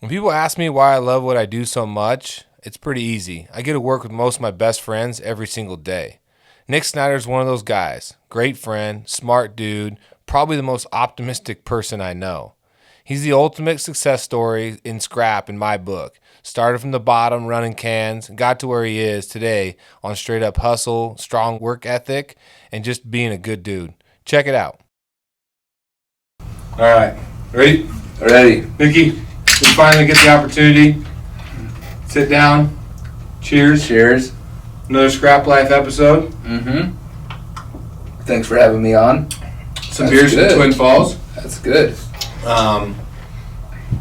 When people ask me why I love what I do so much, it's pretty easy. I get to work with most of my best friends every single day. Nick Snyder's one of those guys. Great friend, smart dude, probably the most optimistic person I know. He's the ultimate success story in scrap in my book. Started from the bottom running cans, got to where he is today on straight up hustle, strong work ethic, and just being a good dude. Check it out. All right. Ready? Ready. Mickey, we finally get the opportunity. Sit down. Cheers. Cheers. Another Scrap Life episode. Mm-hmm. Thanks for having me on. Some beers from Twin Falls. That's good.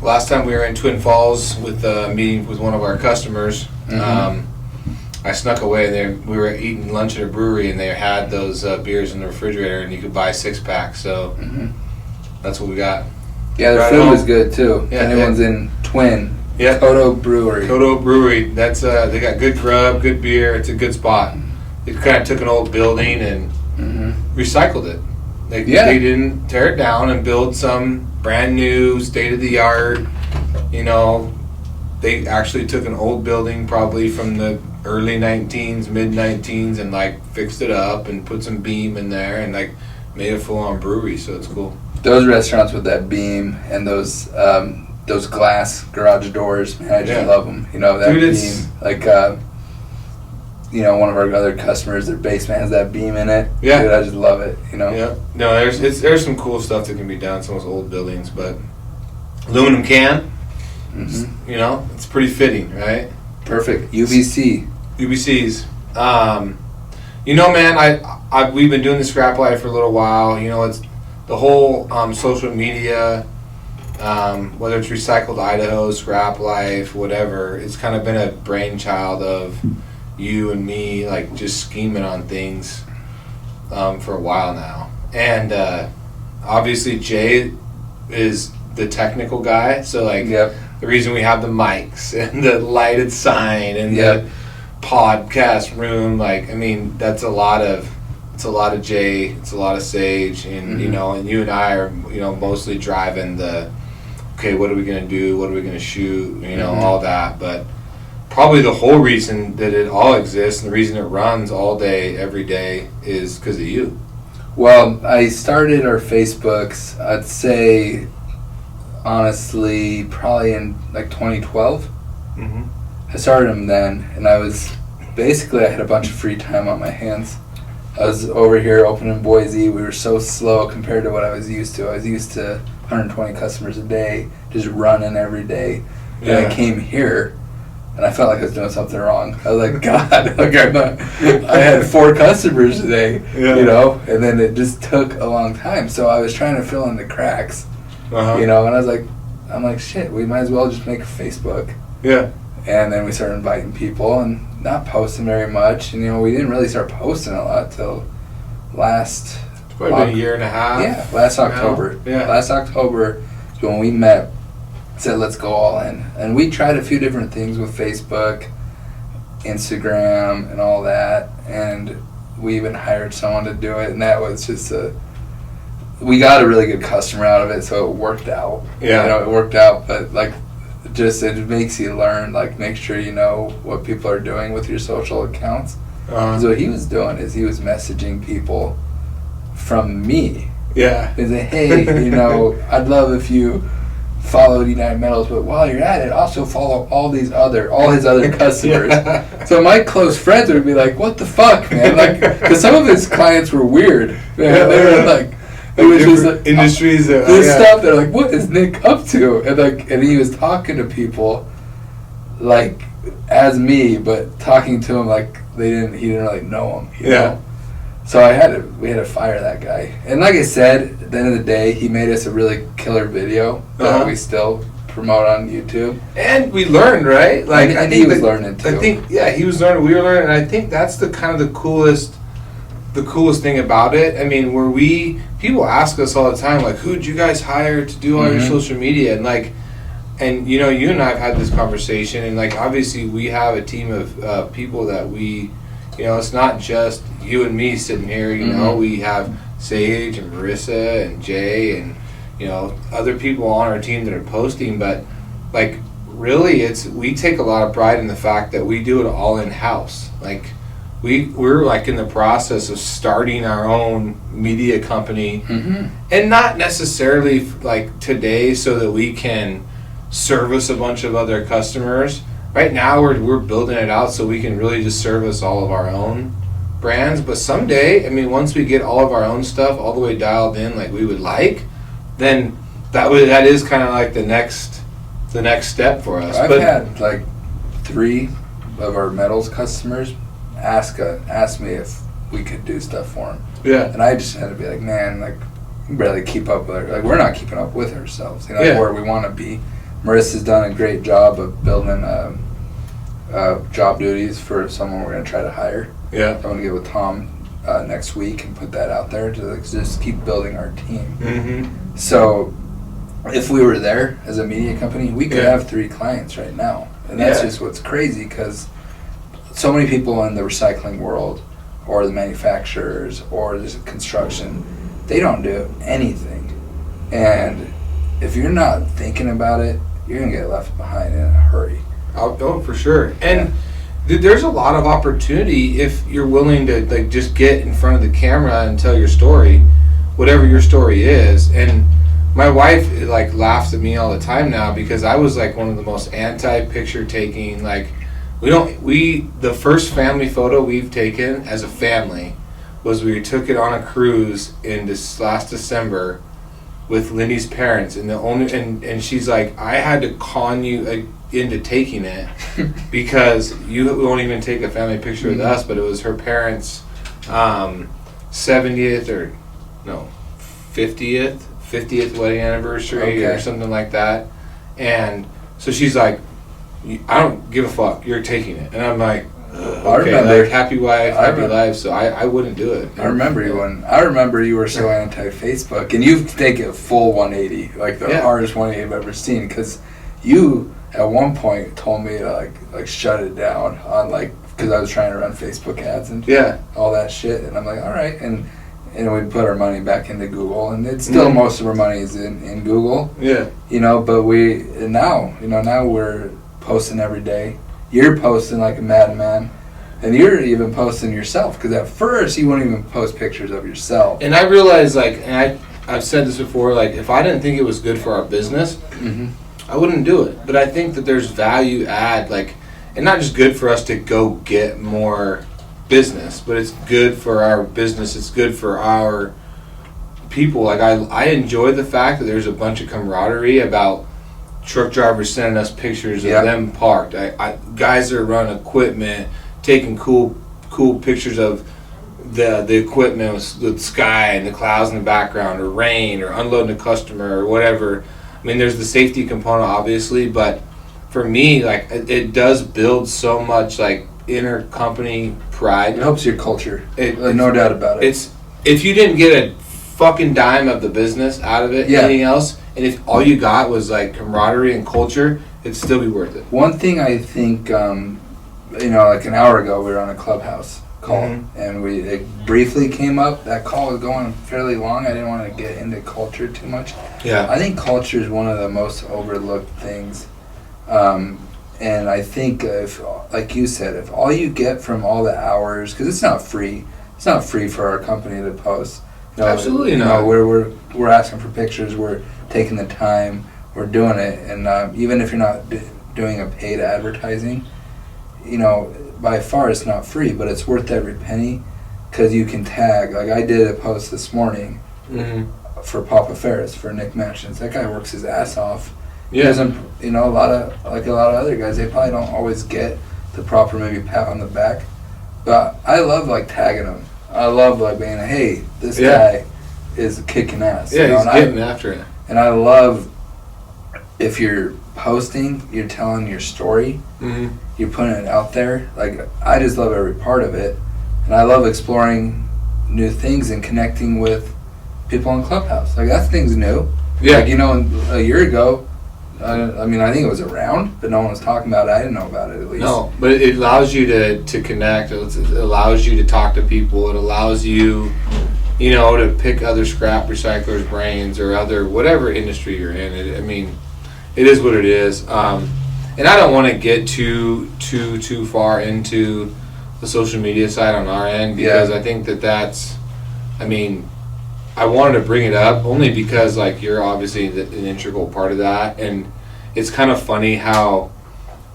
Last time we were in Twin Falls with a meeting with one of our customers. I snuck away. We were eating lunch at a brewery, and they had those beers in the refrigerator, and you could buy 6-packs. So that's what we got. Yeah, the Right food home. was good too. Yeah, Anyone's in Twin. Yeah. Kodo Brewery. Kodo Brewery. That's they got good grub, good beer. It's a good spot. They kind of took an old building and recycled it. They didn't tear it down and build some brand new, state of the art. You know, they actually took an old building, probably from the early 19s, mid 19s, and like fixed it up and put some beam in there and like made a full on brewery. So it's cool. Those restaurants with that beam and those glass garage doors, man, I just love them. You know, that beam. Like, you know, one of our other customers, their basement has that beam in it. Yeah. Dude, I just love it, you know. Yeah. No, there's some cool stuff that can be done in some of those old buildings, but aluminum can, you know, it's pretty fitting, right? Perfect. UBC. UBCs. You know, man, we've been doing the Scrap Life for a little while. You know, it's the whole social media, whether it's Recycled Idaho, Scrap Life, whatever, it's kind of been a brainchild of you and me, like, just scheming on things for a while now. And obviously Jay is the technical guy, so like the reason we have the mics and the lighted sign and the podcast room, like, I mean, that's a lot of Jay, it's a lot of Sage, and you know, and you and I are, you know, mostly driving okay, what are we gonna do, what are we gonna shoot, you know, all that. But probably the whole reason that it all exists and the reason it runs all day, every day, is because of you. Well, I started our Facebooks, I'd say, honestly, probably in like 2012. I started them then, and I had a bunch of free time on my hands. I was over here opening Boise. We were so slow compared to what I was used to. I was used to 120 customers a day, just running every day. And I came here, and I felt like I was doing something wrong. I was like, God, like I had 4 customers today, you know, and then it just took a long time. So I was trying to fill in the cracks, you know, and I'm like, shit, we might as well just make a Facebook. Yeah. And then we started inviting people and not posting very much. And, you know, we didn't really start posting a lot till It's probably been a year and a half. Yeah, last October. Yeah. Last October is when we met, said let's go all in. And we tried a few different things with Facebook, Instagram, and all that. And we even hired someone to do it. And that was just we got a really good customer out of it, so it worked out. Yeah. You know, it worked out, but like, just it makes you learn, like, make sure you know what people are doing with your social accounts. So what he was doing is he was messaging people from me. Yeah. He's like, hey, you know, I'd love if you followed United Metals, but while you're at it, also follow all his other customers. So my close friends would be like, what the fuck, man? Like, because some of his clients were weird. Man. They were like, it was just like, industries stuff. They're like, what is Nick up to? And he was talking to people like as me, but talking to him like he didn't really know him. You know? So we had to fire that guy. And like I said, at the end of the day, he made us a really killer video that we still promote on YouTube. And we learned, right? Like, and he was learning too. I think, he was learning. We were learning, and I think that's the coolest thing about it. I mean, people ask us all the time, like, who'd you guys hire to do all your social media? And like, and you know, you and I have had this conversation, and like, obviously we have a team of people that we, you know, it's not just you and me sitting here, you know, we have Sage and Marissa and Jay and, you know, other people on our team that are posting, but like, really, we take a lot of pride in the fact that we do it all in-house. Like, we're like in the process of starting our own media company, and not necessarily like today so that we can service a bunch of other customers. Right now we're building it out so we can really just service all of our own brands. But someday, I mean, once we get all of our own stuff all the way dialed in like we would like, then that is kind of like the next step for us. I've had like 3 of our metals customers ask me if we could do stuff for them. Yeah. And I just had to be like, man, like, we barely keep up with her. Like, we're not keeping up with ourselves, you know, where we want to be. Marissa's done a great job of building job duties for someone we're going to try to hire. Yeah. I'm going to get with Tom next week and put that out there to like, just keep building our team. Mm-hmm. So if we were there as a media company, we could have 3 clients right now. And that's just what's crazy, because so many people in the recycling world or the manufacturers or the construction, they don't do anything. And if you're not thinking about it, you're going to get left behind in a hurry. Oh, for sure. And there's a lot of opportunity if you're willing to like just get in front of the camera and tell your story, whatever your story is. And my wife like laughs at me all the time now because I was like one of the most anti-picture taking. Like, the first family photo we've taken as a family was we took it on a cruise in this last December with Lindy's parents, and she's like, I had to con you into taking it because you won't even take a family picture with us, but it was her parents' 70th or no 50th wedding anniversary or something like that. And so she's like, I don't give a fuck, you're taking it. And I'm like, okay, like happy wife, happy life, so I wouldn't do it. I remember you were so anti-Facebook, and you've taken a full 180, like the hardest 180 I've ever seen, because you at one point told me to like shut it down on because I was trying to run Facebook ads and all that shit, and I'm like, all right, and we put our money back into Google, and it's still most of our money is in Google. Yeah. You know, but now we're posting every day. You're posting like a madman, and you're even posting yourself, because at first you wouldn't even post pictures of yourself. And I realized, I've said this before, like, if I didn't think it was good for our business, I wouldn't do it. But I think that there's value add, and not just good for us to go get more business, but it's good for our business, it's good for our people. Like, I enjoy the fact that there's a bunch of camaraderie about truck drivers sending us pictures of them parked. Guys that run equipment taking cool pictures of the equipment with the sky and the clouds in the background, or rain, or unloading a customer, or whatever. I mean, there's the safety component, obviously, but for me, it does build so much inner company pride. It helps your culture. No doubt about it. If you didn't get a fucking dime of the business out of it, anything else, and if all you got was camaraderie and culture, it'd still be worth it. One thing I think, an hour ago we were on a Clubhouse call, and it briefly came up. That call was going fairly long. I didn't want to get into culture too much. Yeah. I think culture is one of the most overlooked things. And I think if, like you said, if all you get from all the hours, because it's not free for our company to post. Absolutely not. We're asking for pictures. We're taking the time. We're doing it, and even if you're not doing a paid advertising, by far it's not free, but it's worth every penny, because you can tag. Like, I did a post this morning for Papa Ferris for Nick Mansions. That guy works his ass off. He doesn't, a lot of other guys, they probably don't always get the proper maybe pat on the back, but I love tagging them. I love being hey, this guy is kicking ass. Yeah, he's getting after it. And I love if you're posting, you're telling your story, you're putting it out there. I just love every part of it, and I love exploring new things and connecting with people on Clubhouse. That thing's new. Yeah. A year ago, I think it was around, but no one was talking about it. I didn't know about it, at least. No, but it allows you to connect. It allows you to talk to people. It allows you, to pick other scrap recyclers' brains or other whatever industry you're in. It is what it is. and I don't want to get too far into the social media side on our end, because I think that's, I mean, I wanted to bring it up only because like you're obviously an integral part of that, and it's kind of funny how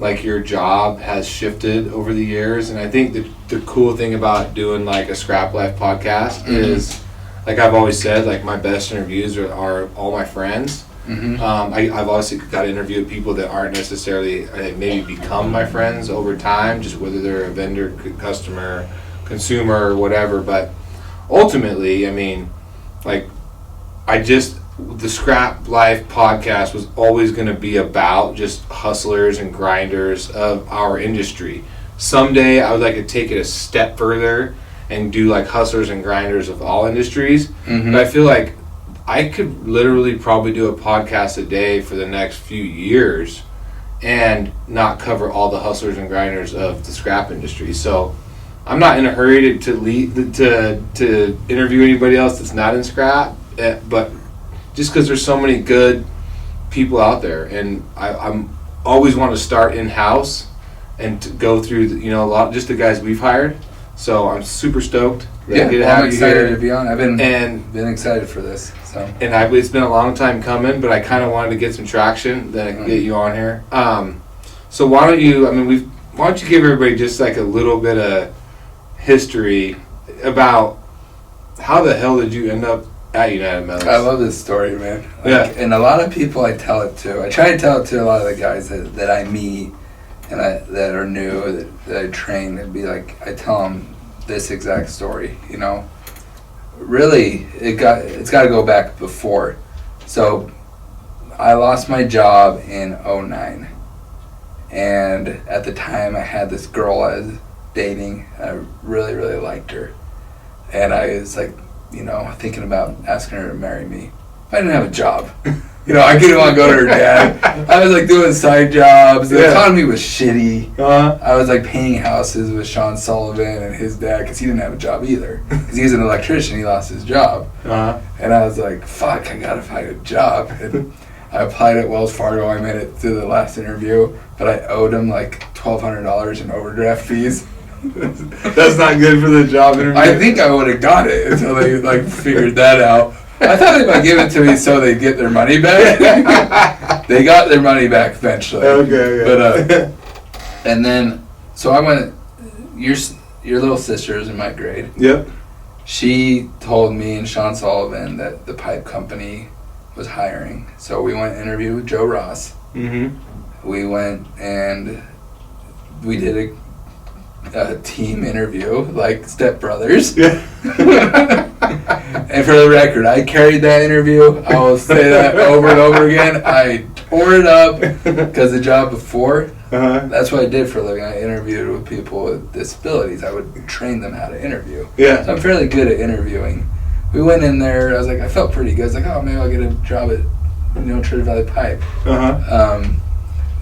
like your job has shifted over the years. And I think the cool thing about doing like a Scrap Life podcast is, like I've always said, like my best interviews are all my friends. I've also got to interview people that aren't necessarily maybe become my friends over time, just whether they're a vendor, customer, consumer, or whatever. But ultimately, I mean, like the Scrap Life podcast was always going to be about just hustlers and grinders of our industry. Someday I would like to take it a step further and do like hustlers and grinders of all industries. But I feel like I could literally probably do a podcast a day for the next few years and not cover all the hustlers and grinders of the scrap industry. So I'm not in a hurry to interview anybody else that's not in scrap, but just because there's so many good people out there, and I'm always want to start in-house and to go through a lot, just the guys we've hired. So I'm super stoked. I'm excited to be on. I've been excited for this. So it's been a long time coming, but I kind of wanted to get some traction that I can get you on here. So why don't you give everybody just like a little bit of history about how the hell did you end up at United Metals? I love this story, man. And a lot of people I tell it to. I try to tell it to a lot of the guys that I meet and that are new, that I train, and be like, I tell them this exact story. Really, it's got to go back before. So I lost my job in 2009, and at the time I had this girl I was dating. I really, really liked her, and I was like, thinking about asking her to marry me. I didn't have a job. I didn't want to go to her dad. I was like doing side jobs. The economy was shitty. I was like painting houses with Sean Sullivan and his dad, because he didn't have a job either. Because he was an electrician, he lost his job. And I was like, fuck, I gotta find a job. And I applied at Wells Fargo. I made it through the last interview, but I owed him like $1,200 in overdraft fees. That's not good for the job interview. I think I would have got it until they figured that out. I thought they might give it to me so they'd get their money back. They got their money back eventually. Okay. But and then so I went. Your little sister is in my grade. Yep. She told me and Sean Sullivan that the pipe company was hiring. So we went and interviewed with Joe Ross. We went and we did a team interview, like Step Brothers. Yeah. And for the record, I carried that interview. I will say that over and over again. I tore it up because the job before, that's what I did for a living. I interviewed with people with disabilities. I would train them how to interview. Yeah. So I'm fairly good at interviewing. We went in there. I was like, I felt pretty good. I was like, oh, maybe I'll get a job at Treasure Valley Pipe.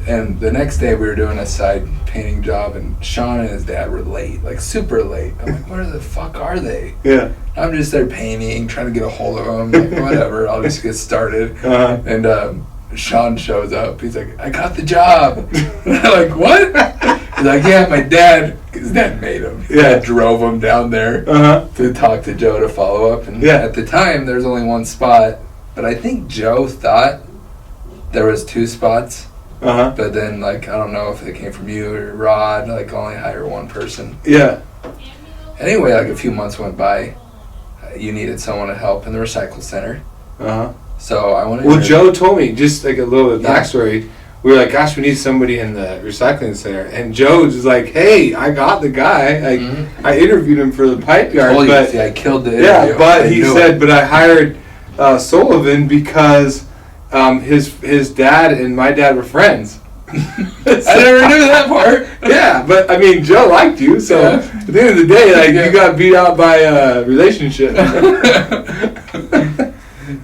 And the next day we were doing a side painting job, and Sean and his dad were late, like super late. I'm like, where the fuck are they? Yeah. I'm just there painting, trying to get a hold of them. Like, whatever, I'll just get started. And Sean shows up. He's like, I got the job. And I'm like, what? He's like, yeah, his dad made him. His dad drove him down there to talk to Joe to follow up. And at the time, there was only one spot, but I think Joe thought there was 2 spots. But then, I don't know if it came from you or Rod, only hire one person. Yeah. Anyway, a few months went by. You needed someone to help in the recycle center. So I went. Well, Joe told me, just a little bit of backstory. We were like, gosh, we need somebody in the recycling center. And Joe was like, hey, I got the guy. I interviewed him for the pipe yard. I killed the interview. Yeah, but he said, but I hired Sullivan because his dad and my dad were friends. I never knew that part. Yeah, but Joe liked you, so at the end of the day, you got beat out by a relationship.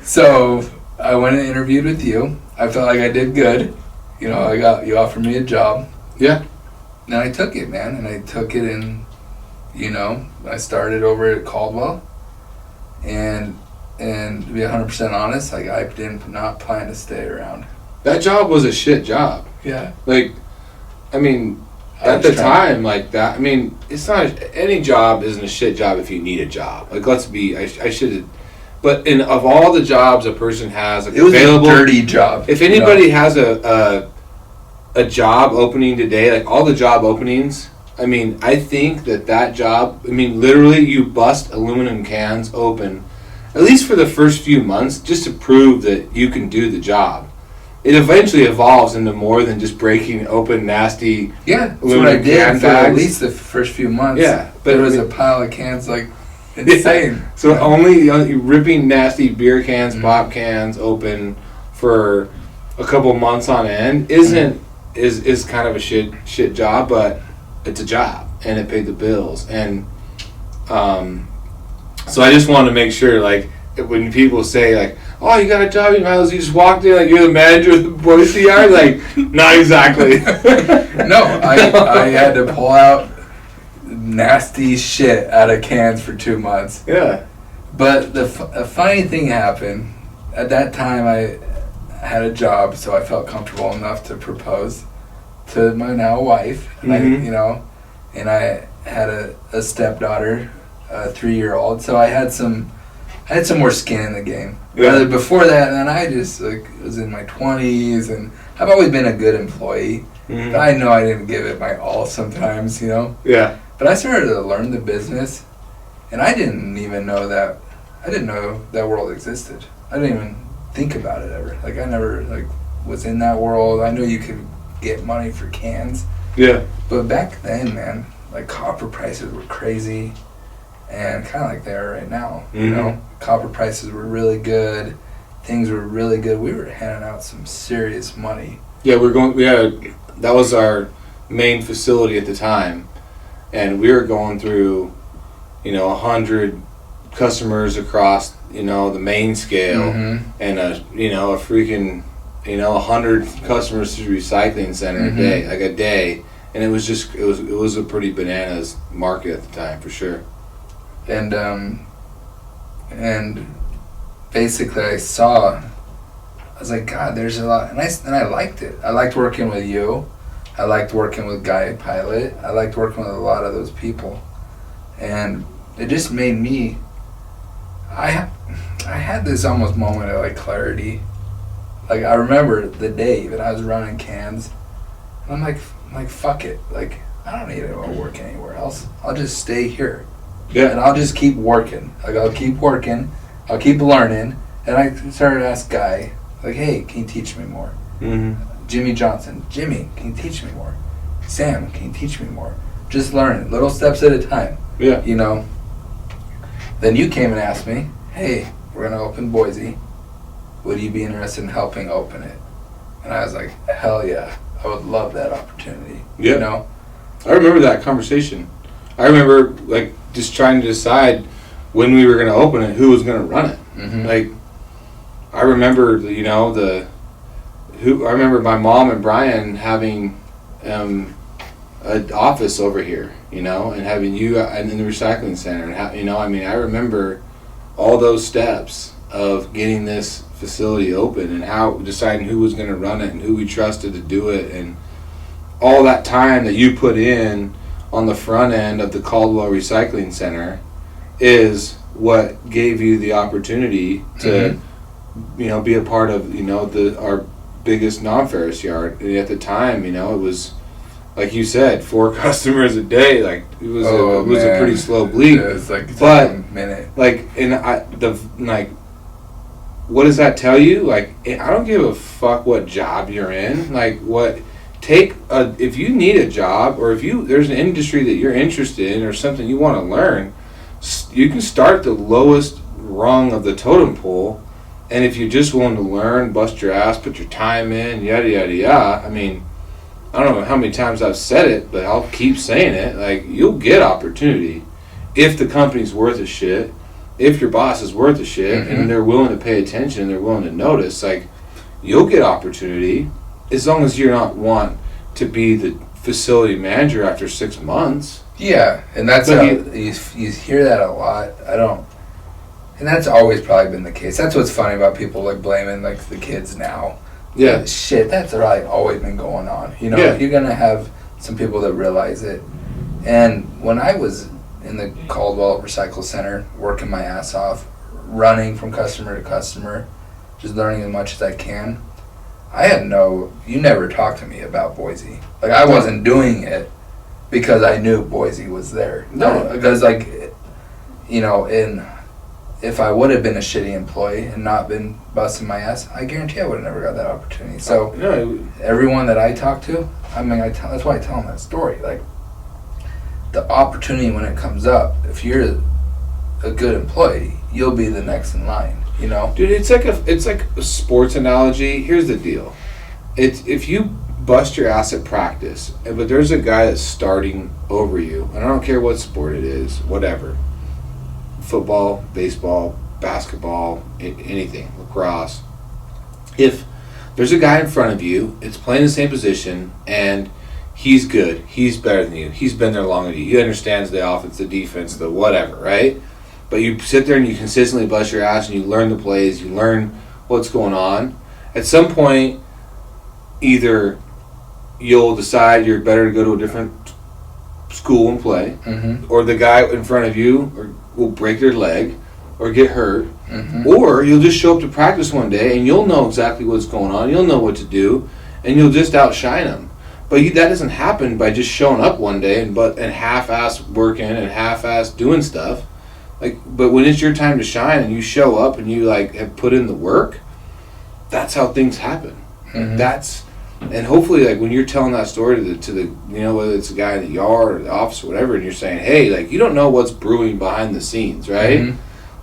So I went and interviewed with you. I felt like I did good. You offered me a job. Yeah. And I took it, man. And I took it, and I started over at Caldwell. And to be 100% honest, I did not plan to stay around. That job was a shit job. Yeah. Like, I mean, at the time, like that, I mean, it's not, any job isn't a shit job if you need a job. Like, let's be, I should, but of all the jobs a person has, like, it was available, a dirty job. if anybody has a job opening today, like all the job openings, I mean, I think that job, I mean, literally you bust aluminum cans open, at least for the first few months, just to prove that you can do the job. It eventually evolves into more than just breaking open nasty that's what I did for at least the first few months. Yeah, but there was a pile of cans, like, insane. Yeah. So only ripping nasty beer cans, pop cans open for a couple months on end is kind of a shit job, but it's a job and it paid the bills. And so I just wanted to make sure, like, when people say, like, oh, you got a job, you might as well just walk in, like, you're the manager of the Boise Yard, like, not exactly. No, I had to pull out nasty shit out of cans for 2 months. Yeah. But a funny thing happened. At that time, I had a job, so I felt comfortable enough to propose to my now wife. And and I had a stepdaughter, a 3-year-old. So I had some more skin in the game. Yeah. Before that, and then I just was in my 20s, and I've always been a good employee. But I know I didn't give it my all sometimes, Yeah. But I started to learn the business, and I didn't even know that. I didn't know that world existed. I didn't even think about it ever. Like, I never was in that world. I knew you could get money for cans. Yeah. But back then, man, like, copper prices were crazy, and kind of like they are right now. Copper prices were really good. Things were really good. We were handing out some serious money. Yeah, that was our main facility at the time, and we were going through, 100 customers across, the main scale, and a freaking, 100 customers to the recycling center a day, and it was a pretty bananas market at the time for sure. And basically I was like, God, there's a lot, and I liked it. I liked working with you. I liked working with Guy Pilot. I liked working with a lot of those people, and it just made me. I had this almost moment of like clarity. Like, I remember the day that I was running cans, and I'm like fuck it. Like, I don't need to go work anywhere else. I'll just stay here. Yeah. And I'll just keep working. Like, I'll keep working. I'll keep learning. And I started to ask Guy, like, hey, can you teach me more? Jimmy Johnson, Jimmy, can you teach me more? Sam, can you teach me more? Just learn, little steps at a time. Yeah. Then you came and asked me, hey, we're going to open Boise. Would you be interested in helping open it? And I was like, hell yeah. I would love that opportunity. Yeah. I remember that conversation. I remember, like, just trying to decide when we were going to open it, who was going to run it. Like, I remember, I remember my mom and Brian having an office over here, and having you in the recycling center. And I remember all those steps of getting this facility open and how deciding who was going to run it and who we trusted to do it, and all that time that you put in on the front end of the Caldwell Recycling Center is what gave you the opportunity to, be a part of, our biggest non-ferrous yard. And at the time, it was, like you said, 4 customers a day. Like, it was a pretty slow bleed. It was like a minute. Like, what does that tell you? Like, I don't give a fuck what job you're in. Like, if you need a job, or if there's an industry that you're interested in or something you want to learn, you can start the lowest rung of the totem pole, and if you're just willing to learn, bust your ass, put your time in, yada yada yada. I mean, I don't know how many times I've said it, but I'll keep saying it. Like, you'll get opportunity if the company's worth a shit, if your boss is worth a shit, and they're willing to pay attention, and they're willing to notice. Like, you'll get opportunity as long as you're not want to be the facility manager after 6 months. Yeah, and that's how you hear that a lot. And that's always probably been the case. That's what's funny about people, like, blaming, like, the kids now. Yeah. Shit, that's like always been going on. You know, Yeah. you're gonna have some people that realize it. And when I was in the Caldwell Recycle Center, working my ass off, running from customer to customer, just learning as much as I can, you never talked to me about Boise. Like, I wasn't doing it because I knew Boise was there. No. Because, like, you know, if I would have been a shitty employee and not been busting my ass, I guarantee I would have never got that opportunity. So, everyone that I talk to, I mean, that's why I tell them that story. Like, the opportunity when it comes up, if you're a good employee, you'll be the next in line. You know, dude, it's like a sports analogy. Here's the deal: it's if you bust your ass at practice, but there's a guy that's starting over you, and I don't care what sport it is, whatever, football, baseball, basketball, anything, lacrosse. If there's a guy in front of you, it's playing the same position, and he's good, he's better than you, he's been there longer than you, he understands the offense, the defense, the whatever, right? But you sit there and you consistently bust your ass and you learn the plays, you learn what's going on. At some point, either you'll decide you're better to go to a different school and play, or the guy in front of you will break their leg or get hurt, or you'll just show up to practice one day and you'll know exactly what's going on, you'll know what to do, and you'll just outshine them. But that doesn't happen by just showing up one day and half-ass working and half-ass doing stuff. But when it's your time to shine and you show up and you have put in the work, that's how things happen. And hopefully when you're telling that story to the whether it's a guy in the yard or the office or whatever, and you're saying, hey, you don't know what's brewing behind the scenes, right?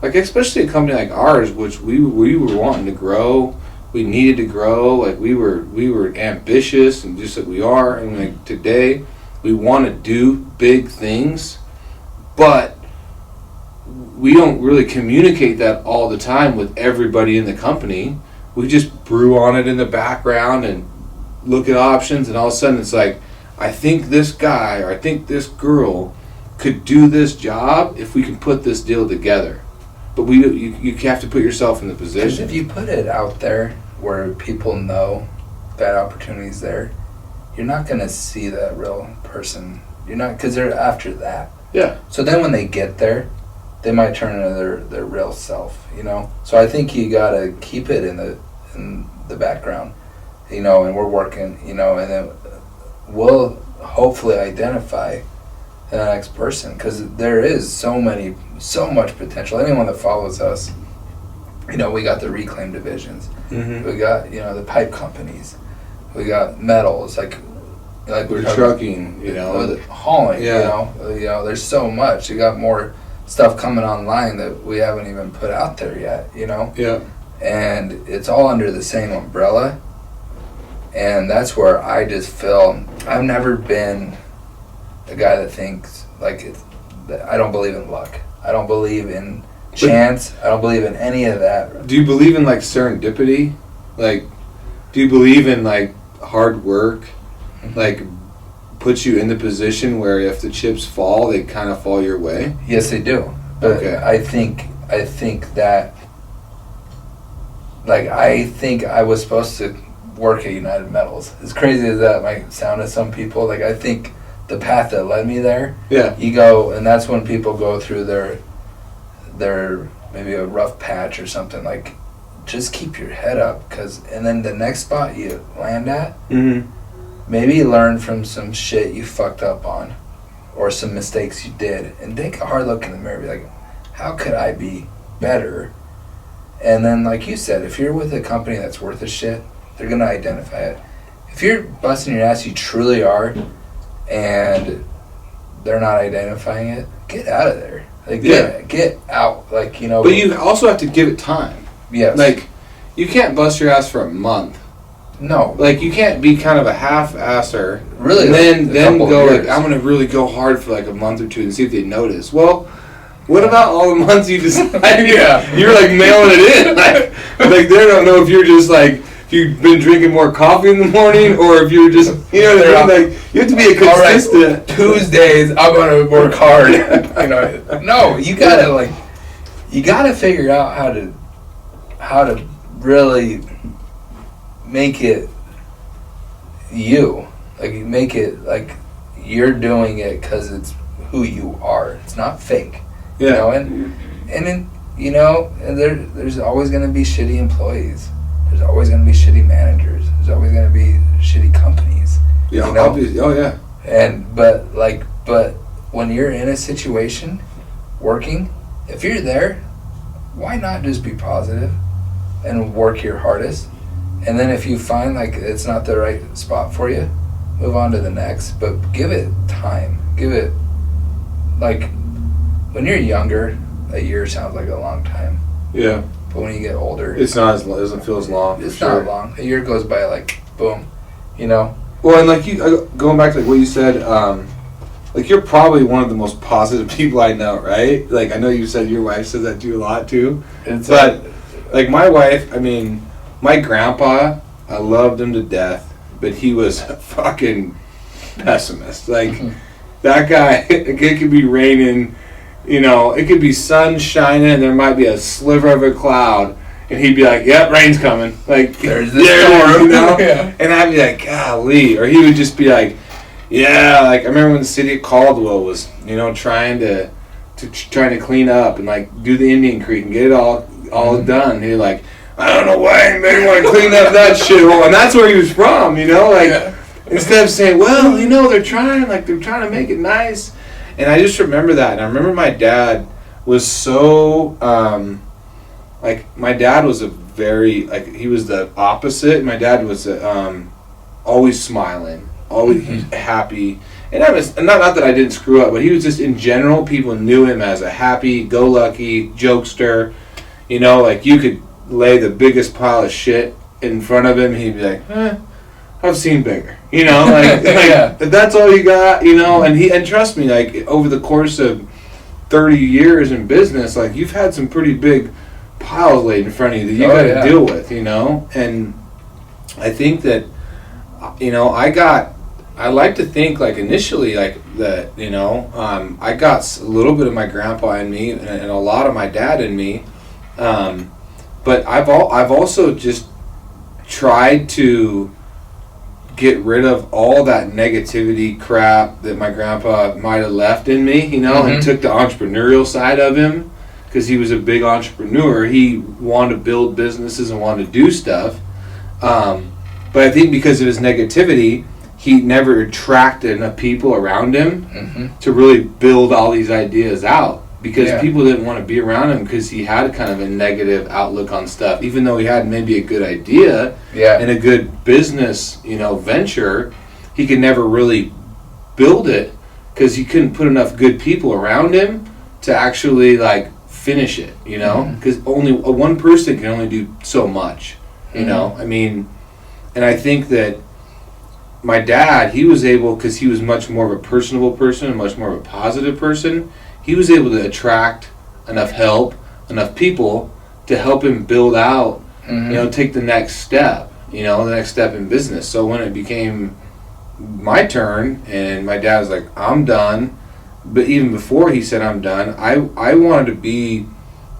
Especially a company like ours, which we were wanting to grow, we needed to grow, we were ambitious, and just like we are, and today we want to do big things, but we don't really communicate that all the time with everybody in the company. We just brew on it in the background and look at options, and all of a sudden it's I think this guy or I think this girl could do this job if we can put this deal together. But you have to put yourself in the position. If you put it out there where people know that opportunity's there, you're not going to see that real person. You're not, because they're after that. Yeah. So then when they get there, they might turn into their real self, So I think you gotta keep it in the background, and we're working, and then we'll hopefully identify the next person, because there is so much potential. Anyone that follows us, we got the reclaim divisions, we got the pipe companies, we got metals, we're trucking, hauling, yeah. There's so much. You got more stuff coming online that we haven't even put out there yet, Yeah. And it's all under the same umbrella. And that's where I just feel I've never been a guy that thinks I don't believe in luck. I don't believe in chance. I don't believe in any of that. Do you believe in serendipity? Do you believe in hard work? Puts you in the position where if the chips fall, they kind of fall your way? Yes, they do. But okay. I think that I think I was supposed to work at United Metals. As crazy as that might sound to some people, I think the path that led me there. Yeah. You go, and that's when people go through their maybe a rough patch or something. Just keep your head up, and then the next spot you land at. Maybe learn from some shit you fucked up on, or some mistakes you did, and take a hard look in the mirror. Be like, how could I be better? And then, like you said, if you're with a company that's worth a shit, they're gonna identify it. If you're busting your ass, you truly are, and they're not identifying it, get out of there. Get out. But you also have to give it time. Yes. You can't bust your ass for a month. No. You can't be kind of a half-asser. Really? And then go, I'm going to really go hard for a month or two and see if they notice. Well, what about all the months you decided you're mailing it in? They don't know if you're just if you've been drinking more coffee in the morning or if you're just, you have to be a consistent. All right, Tuesdays, I'm going to work hard. No, you gotta figure out how to really make it you. Like, you make it like you're doing it because it's who you are. It's not fake. Yeah. You know, and then, you know, there's always going to be shitty employees. There's always going to be shitty managers. There's always going to be shitty companies. Yeah. You know? Obviously. Oh yeah. But when you're in a situation working, if you're there, why not just be positive and work your hardest? And then if you find like it's not the right spot for you, move on to the next. But give it time. Give it, like, when you're younger, a year sounds like a long time. Yeah. But when you get older, It's not as, it doesn't feel as long. it's not long. A year goes by like boom, you know. Well, and like you, going back to like what you said, like you're probably one of the most positive people I know, right? Like I know you said your wife says that to you a lot too. But like my wife, I mean, my grandpa, I loved him to death, but he was a fucking pessimist. Like that guy, it could be raining, you know, it could be sun shining and there might be a sliver of a cloud. And he'd be like, "Yep, rain's coming." Like, there's the storm, you know. Yeah. And I'd be like, "Golly!" Or he would just be like, "Yeah." Like I remember when the city of Caldwell was, you know, trying to clean up and like do the Indian Creek and get it all done. He'd like, "I don't know why anybody want to clean up that shit." And that's where he was from, you know. Like instead of saying, "Well, you know, they're trying to make it nice," and I just remember that. And I remember my dad was so. Like my dad was he was the opposite. My dad was always smiling, always happy, and I was not that I didn't screw up, but he was just in general. People knew him as a happy-go-lucky jokester. You know, like you could lay the biggest pile of shit in front of him, he'd be like, I've seen bigger. You know, like Yeah. that's all you got. You know, and trust me, like over the course of 30 years in business, like you've had some pretty big piles laid in front of you that you got to deal with, you know. And I think that, you know, I like to think like initially like that, you know, I got a little bit of my grandpa in me and a lot of my dad in me, but I've also just tried to get rid of all that negativity crap that my grandpa might have left in me, you know, and took the entrepreneurial side of him. Because he was a big entrepreneur, he wanted to build businesses and wanted to do stuff. But I think because of his negativity, he never attracted enough people around him to really build all these ideas out. Because people didn't want to be around him because he had kind of a negative outlook on stuff. Even though he had maybe a good idea and a good business, you know, venture, he could never really build it because he couldn't put enough good people around him to actually like finish it, you know, because only one person can only do so much, you know. I mean, and I think that my dad, he was able, because he was much more of a personable person and much more of a positive person, he was able to attract enough help, enough people to help him build out, you know, take the next step, you know, the next step in business. So when it became my turn and my dad was like, I'm done. But even before he said I'm done, I wanted to be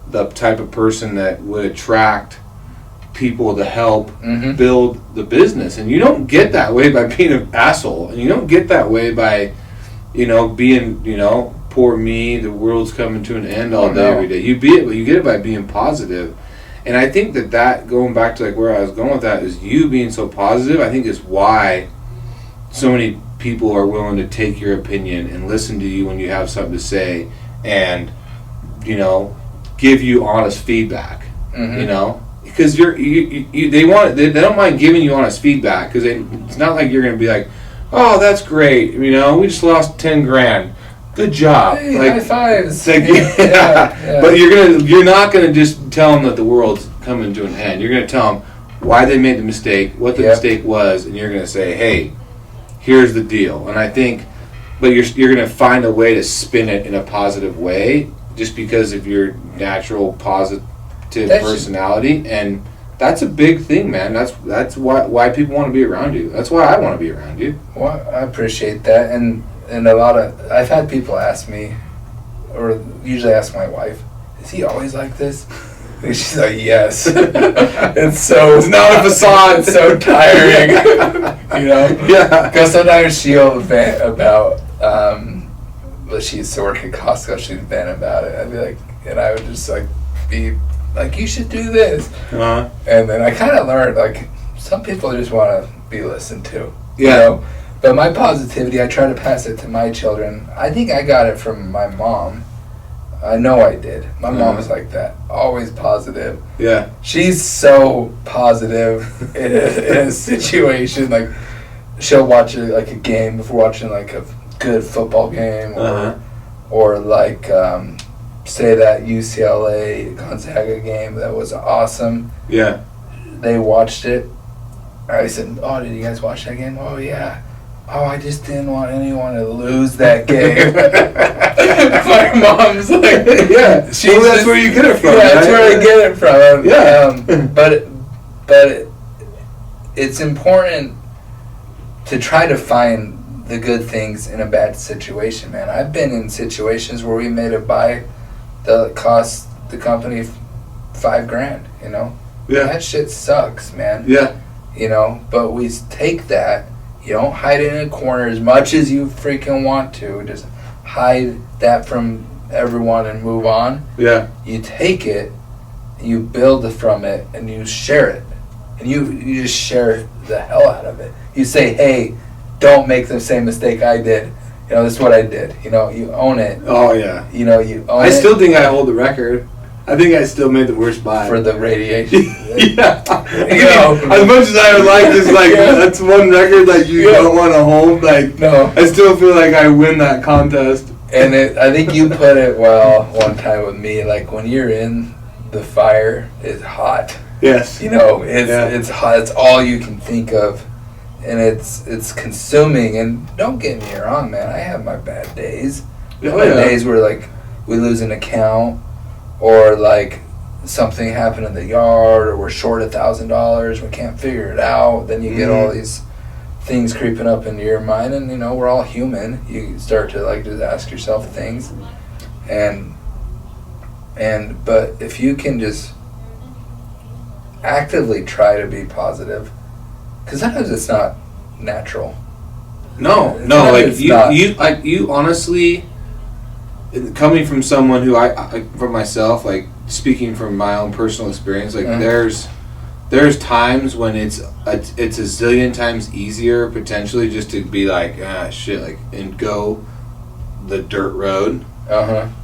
the type of person that would attract people to help build the business. And you don't get that way by being an asshole. And you don't get that way by, you know, being, you know, poor me, the world's coming to an end all day, every day. You get it by being positive. And I think that going back to like where I was going with that, is you being so positive, I think is why so many people are willing to take your opinion and listen to you when you have something to say and, you know, give you honest feedback, you know, because they don't mind giving you honest feedback because it's not like you're going to be like, oh, that's great, you know, we just lost 10 grand. Good job. Hey, like, high fives. Like, yeah. But you're not going to just tell them that the world's coming to an end. You're going to tell them why they made the mistake, what the mistake was, and you're going to say, hey, here's the deal. And I think, but you're going to find a way to spin it in a positive way just because of your natural positive personality. And that's a big thing, man. That's why people want to be around you. That's why I want to be around you. Well, I appreciate that. And I've had people ask me, or usually ask my wife, is he always like this? And she's like, yes. It's not a facade. It's so tiring. You know? Yeah. Because sometimes she'll vent about, well, she used to work at Costco, she'd vent about it. I'd be like, and I would just like be like, you should do this. Uh-huh. And then I kind of learned, like, some people just want to be listened to. Yeah. You know? But my positivity, I try to pass it to my children. I think I got it from my mom. I know I did. My mom was like that. Always positive. Yeah. She's so positive in a situation. Like, she'll watch like a game if we're watching like a good football game, or like say that UCLA Gonzaga game that was awesome. Yeah. They watched it. I said, "Oh, did you guys watch that game?" "Oh yeah." "Oh, I just didn't want anyone to lose that game." My mom's like, yeah. That's where you get it from. Yeah, that's where I get it from. Yeah. But it's important to try to find the good things in a bad situation, man. I've been in situations where we made a buy that cost the company $5,000. You know. Yeah. That shit sucks, man. Yeah. You know, but we take that. You don't hide it in a corner as much as you freaking want to. Just hide that from everyone and move on. Yeah. You take it, you build from it, and you share it. And you just share the hell out of it. You say, hey, don't make the same mistake I did. You know, this is what I did. You know, you own it. Oh, yeah. You know, you own it. I still think I hold the record. I think I still made the worst buy. For the radiation. Yeah. You know. As much as I would like this, like, that's one record that you don't want to hold. Like, no. I still feel like I win that contest. And I think you put it well one time with me. Like, when you're in the fire, it's hot. Yes. You know, it's hot. It's all you can think of. And it's consuming. And don't get me wrong, man. I have my bad days. Days where, like, we lose an account, or like something happened in the yard, or we're short $1,000, we can't figure it out. Then you get all these things creeping up into your mind, and you know, we're all human. You start to like just ask yourself things, but if you can just actively try to be positive, because sometimes it's not natural. No, like you honestly, coming from someone who I from myself, like speaking from my own personal experience, like there's times when it's a zillion times easier potentially just to be like, shit, like, and go the dirt road.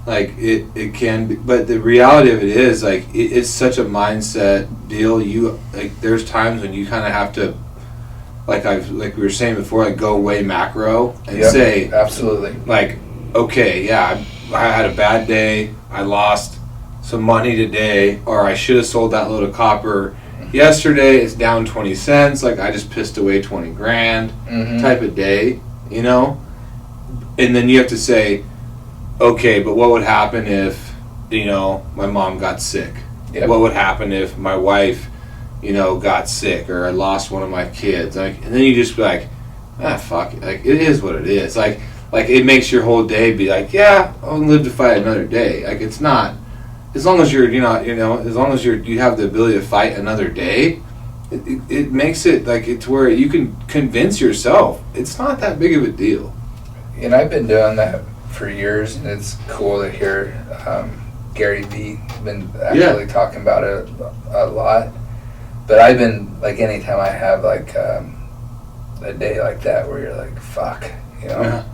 Like it can be, but the reality of it is, like, it's such a mindset deal. You, like, there's times when you kind of have to, like we were saying before, like, go way macro and say, absolutely, like, okay, yeah, I had a bad day, I lost some money today, or I should have sold that load of copper yesterday, it's down 20 cents, like, I just pissed away 20 grand type of day, you know? And then you have to say, okay, but what would happen if, you know, my mom got sick? What would happen if my wife, you know, got sick, or I lost one of my kids? Like, and then you just be like, fuck it, like, it is what it is. Like it makes your whole day be like, yeah, I'll live to fight another day. Like, it's not, as long as you're, as long as you have the ability to fight another day, it makes it like, it's where you can convince yourself it's not that big of a deal. And I've been doing that for years, and it's cool to hear Gary Vee been actually talking about it a lot. But I've been, like, anytime I have like a day like that where you're like, fuck, you know,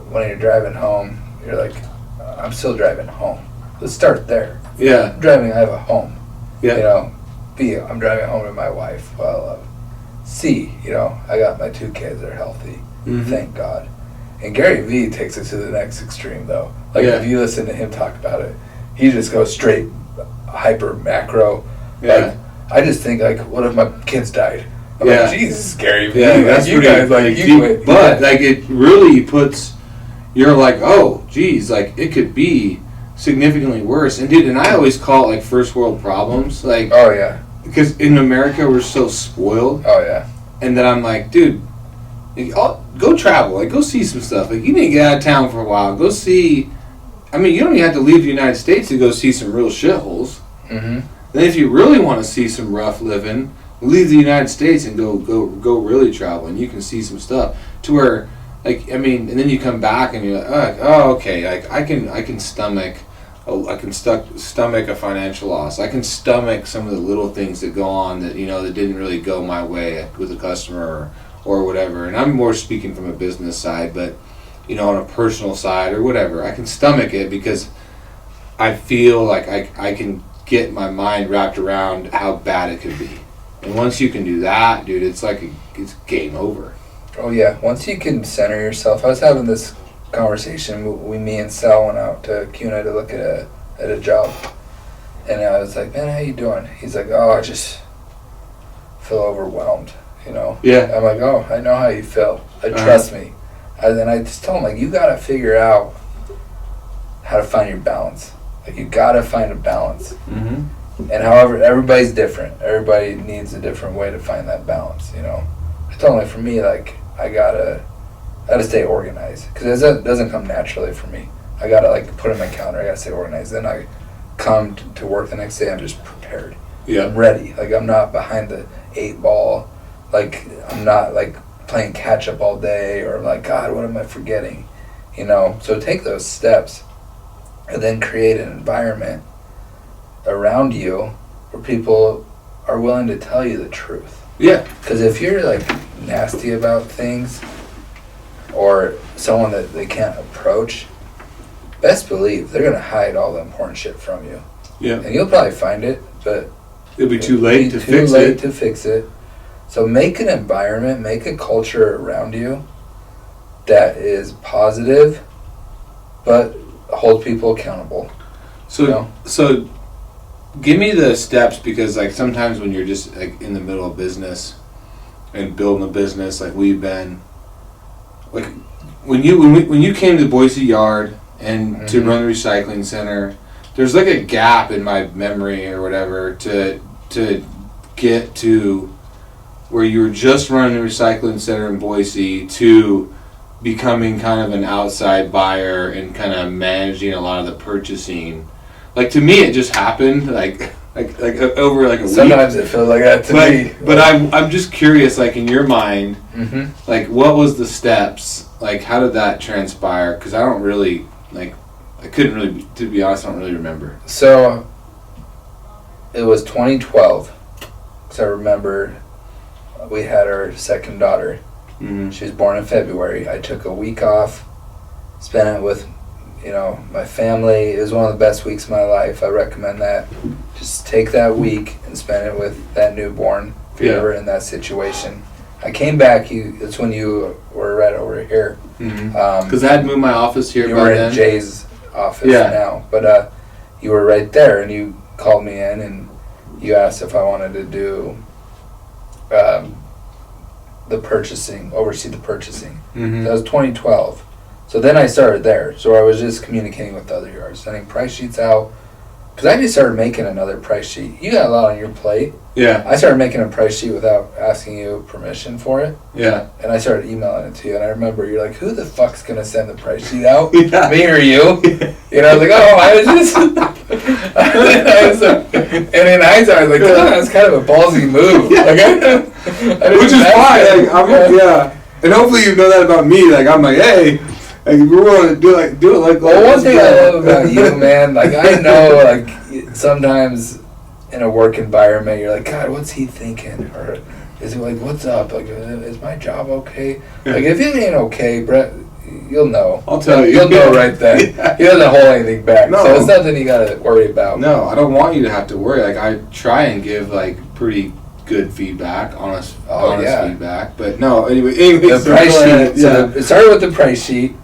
when you're driving home, you're like, I'm still driving home. Let's start there. I'm driving, I have a home. You know, B, I'm driving home to my wife. Well, C, you know, I got my 2 kids, they're healthy. Thank God. And Gary Vee takes it to the next extreme, though. Like, if you listen to him talk about it, he just goes straight hyper macro. Like, I just think, like, what if my kids died? I'm like, Jesus, Gary Vee. That's you guys, like, deep, but like, it really puts, you're like, oh, geez, like, it could be significantly worse. And dude, and I always call it like first world problems, like, because in America we're so spoiled. And then I'm like, dude, go travel, like, go see some stuff. Like, you need to get out of town for a while. Go see. I mean, you don't even have to leave the United States to go see some real shitholes. Mm-hmm. Then if you really want to see some rough living, leave the United States and go really travel, and you can see some stuff to where, like, I mean, and then you come back and you're like, oh, okay, like I can stomach. I can stomach a financial loss. I can stomach some of the little things that go on that, that didn't really go my way with a customer or whatever. And I'm more speaking from a business side, but, on a personal side or whatever, I can stomach it because I feel like I can get my mind wrapped around how bad it could be. And once you can do that, dude, it's game over. Oh yeah, once you can center yourself. I was having this conversation. Me and Sal went out to CUNA to look at a job, and I was like, "Man, how you doing?" He's like, "Oh, I just feel overwhelmed." Yeah. I'm like, "Oh, I know how you feel. Trust me." And then I just told him, like, you gotta figure out how to find your balance. Like, you gotta find a balance. Mm-hmm. And however, everybody's different. Everybody needs a different way to find that balance. I told him, like, for me, like, I gotta stay organized, because it doesn't come naturally for me. I gotta, like, put in my calendar. I gotta stay organized. Then I come to work the next day. I'm just prepared. Yeah. I'm ready. Like, I'm not behind the 8 ball. Like, I'm not, like, playing catch up all day, or like, God, what am I forgetting? So take those steps, and then create an environment around you where people are willing to tell you the truth. Yeah. Because if you're, like, nasty about things, or someone that they can't approach, best believe they're going to hide all the important shit from you. Yeah. And you'll probably find it, but it'll be too late to fix it. So make an environment, make a culture around you that is positive, but hold people accountable. So give me the steps, because, like, sometimes when you're just, like, in the middle of business and building a business like we've been, like, when you came to Boise Yard and to run the recycling center, there's like a gap in my memory or whatever to get to where you were just running the recycling center in Boise to becoming kind of an outside buyer and kind of managing a lot of the purchasing. Like, to me, it just happened like over like a week. Sometimes it feels like that to me. But I'm just curious, like, in your mind, like, what was the steps? Like, how did that transpire? Because I don't really, like, I couldn't really, to be honest, I don't really remember. So, it was 2012, because I remember we had our second daughter. Mm-hmm. She was born in February. I took a week off, spent it with, my family. It was one of the best weeks of my life. I recommend that. Just take that week and spend it with that newborn if you're ever in that situation. I came back. That's when you were right over here. Because I had moved my office here. You were in Jay's office now, but you were right there, and you called me in and you asked if I wanted to do the purchasing, oversee the purchasing. That was 2012. So then I started there. So I was just communicating with the other yards, sending price sheets out. Because I just started making another price sheet. You got a lot on your plate. Yeah. I started making a price sheet without asking you permission for it. Yeah. And I started emailing it to you. And I remember you're like, who the fuck's going to send the price sheet out? Yeah. Me or you? I was like, oh, I was just... and in hindsight, I was like, oh, that's kind of a ballsy move. Yeah. Like, which is fine. Like, and hopefully you know that about me. Like, I'm like, hey... Like, we're willing to do it like. Well, one thing I love about you, man, like, I know, like, sometimes in a work environment, you're like, God, what's he thinking? Or is he like, what's up? Like, is my job okay? Yeah. Like, if it ain't okay, Brett, you'll know. I'll tell you. You'll know right then. Yeah. He doesn't hold anything back. No. So it's nothing you got to worry about. No, I don't want you to have to worry. Like, I try and give, like, pretty good feedback, honest feedback. But no, anyway. The price sheet. So it started with the price sheet.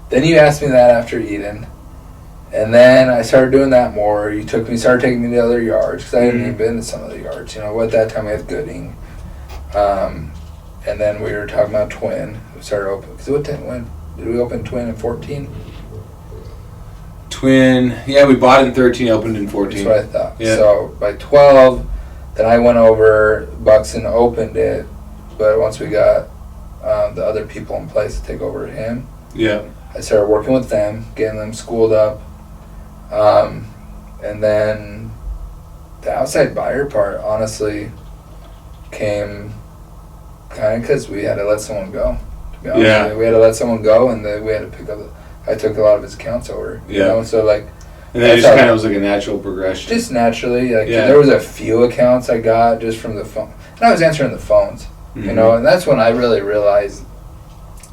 Then you asked me that after Eden, and then I started doing that more. You started taking me to other yards, because I hadn't even been to some of the yards. At that time we had Gooding, and then we were talking about Twin. We started open. Because when did we open Twin in 14? Twin, yeah, we bought it in 13, opened in 14. That's what I thought. Yeah. So by 12, then I went over. Buxton opened it, but once we got the other people in place to take over him. Yeah. I started working with them, getting them schooled up, and then the outside buyer part honestly came kind of because we had to let someone go. To be honest with you. We had to let someone go, and then we had to pick up. I took a lot of his accounts over. Yeah. You know, so like. And then it just kind of was like a natural progression. Just naturally, like there was a few accounts I got just from the phone, and I was answering the phones. You know, and that's when I really realized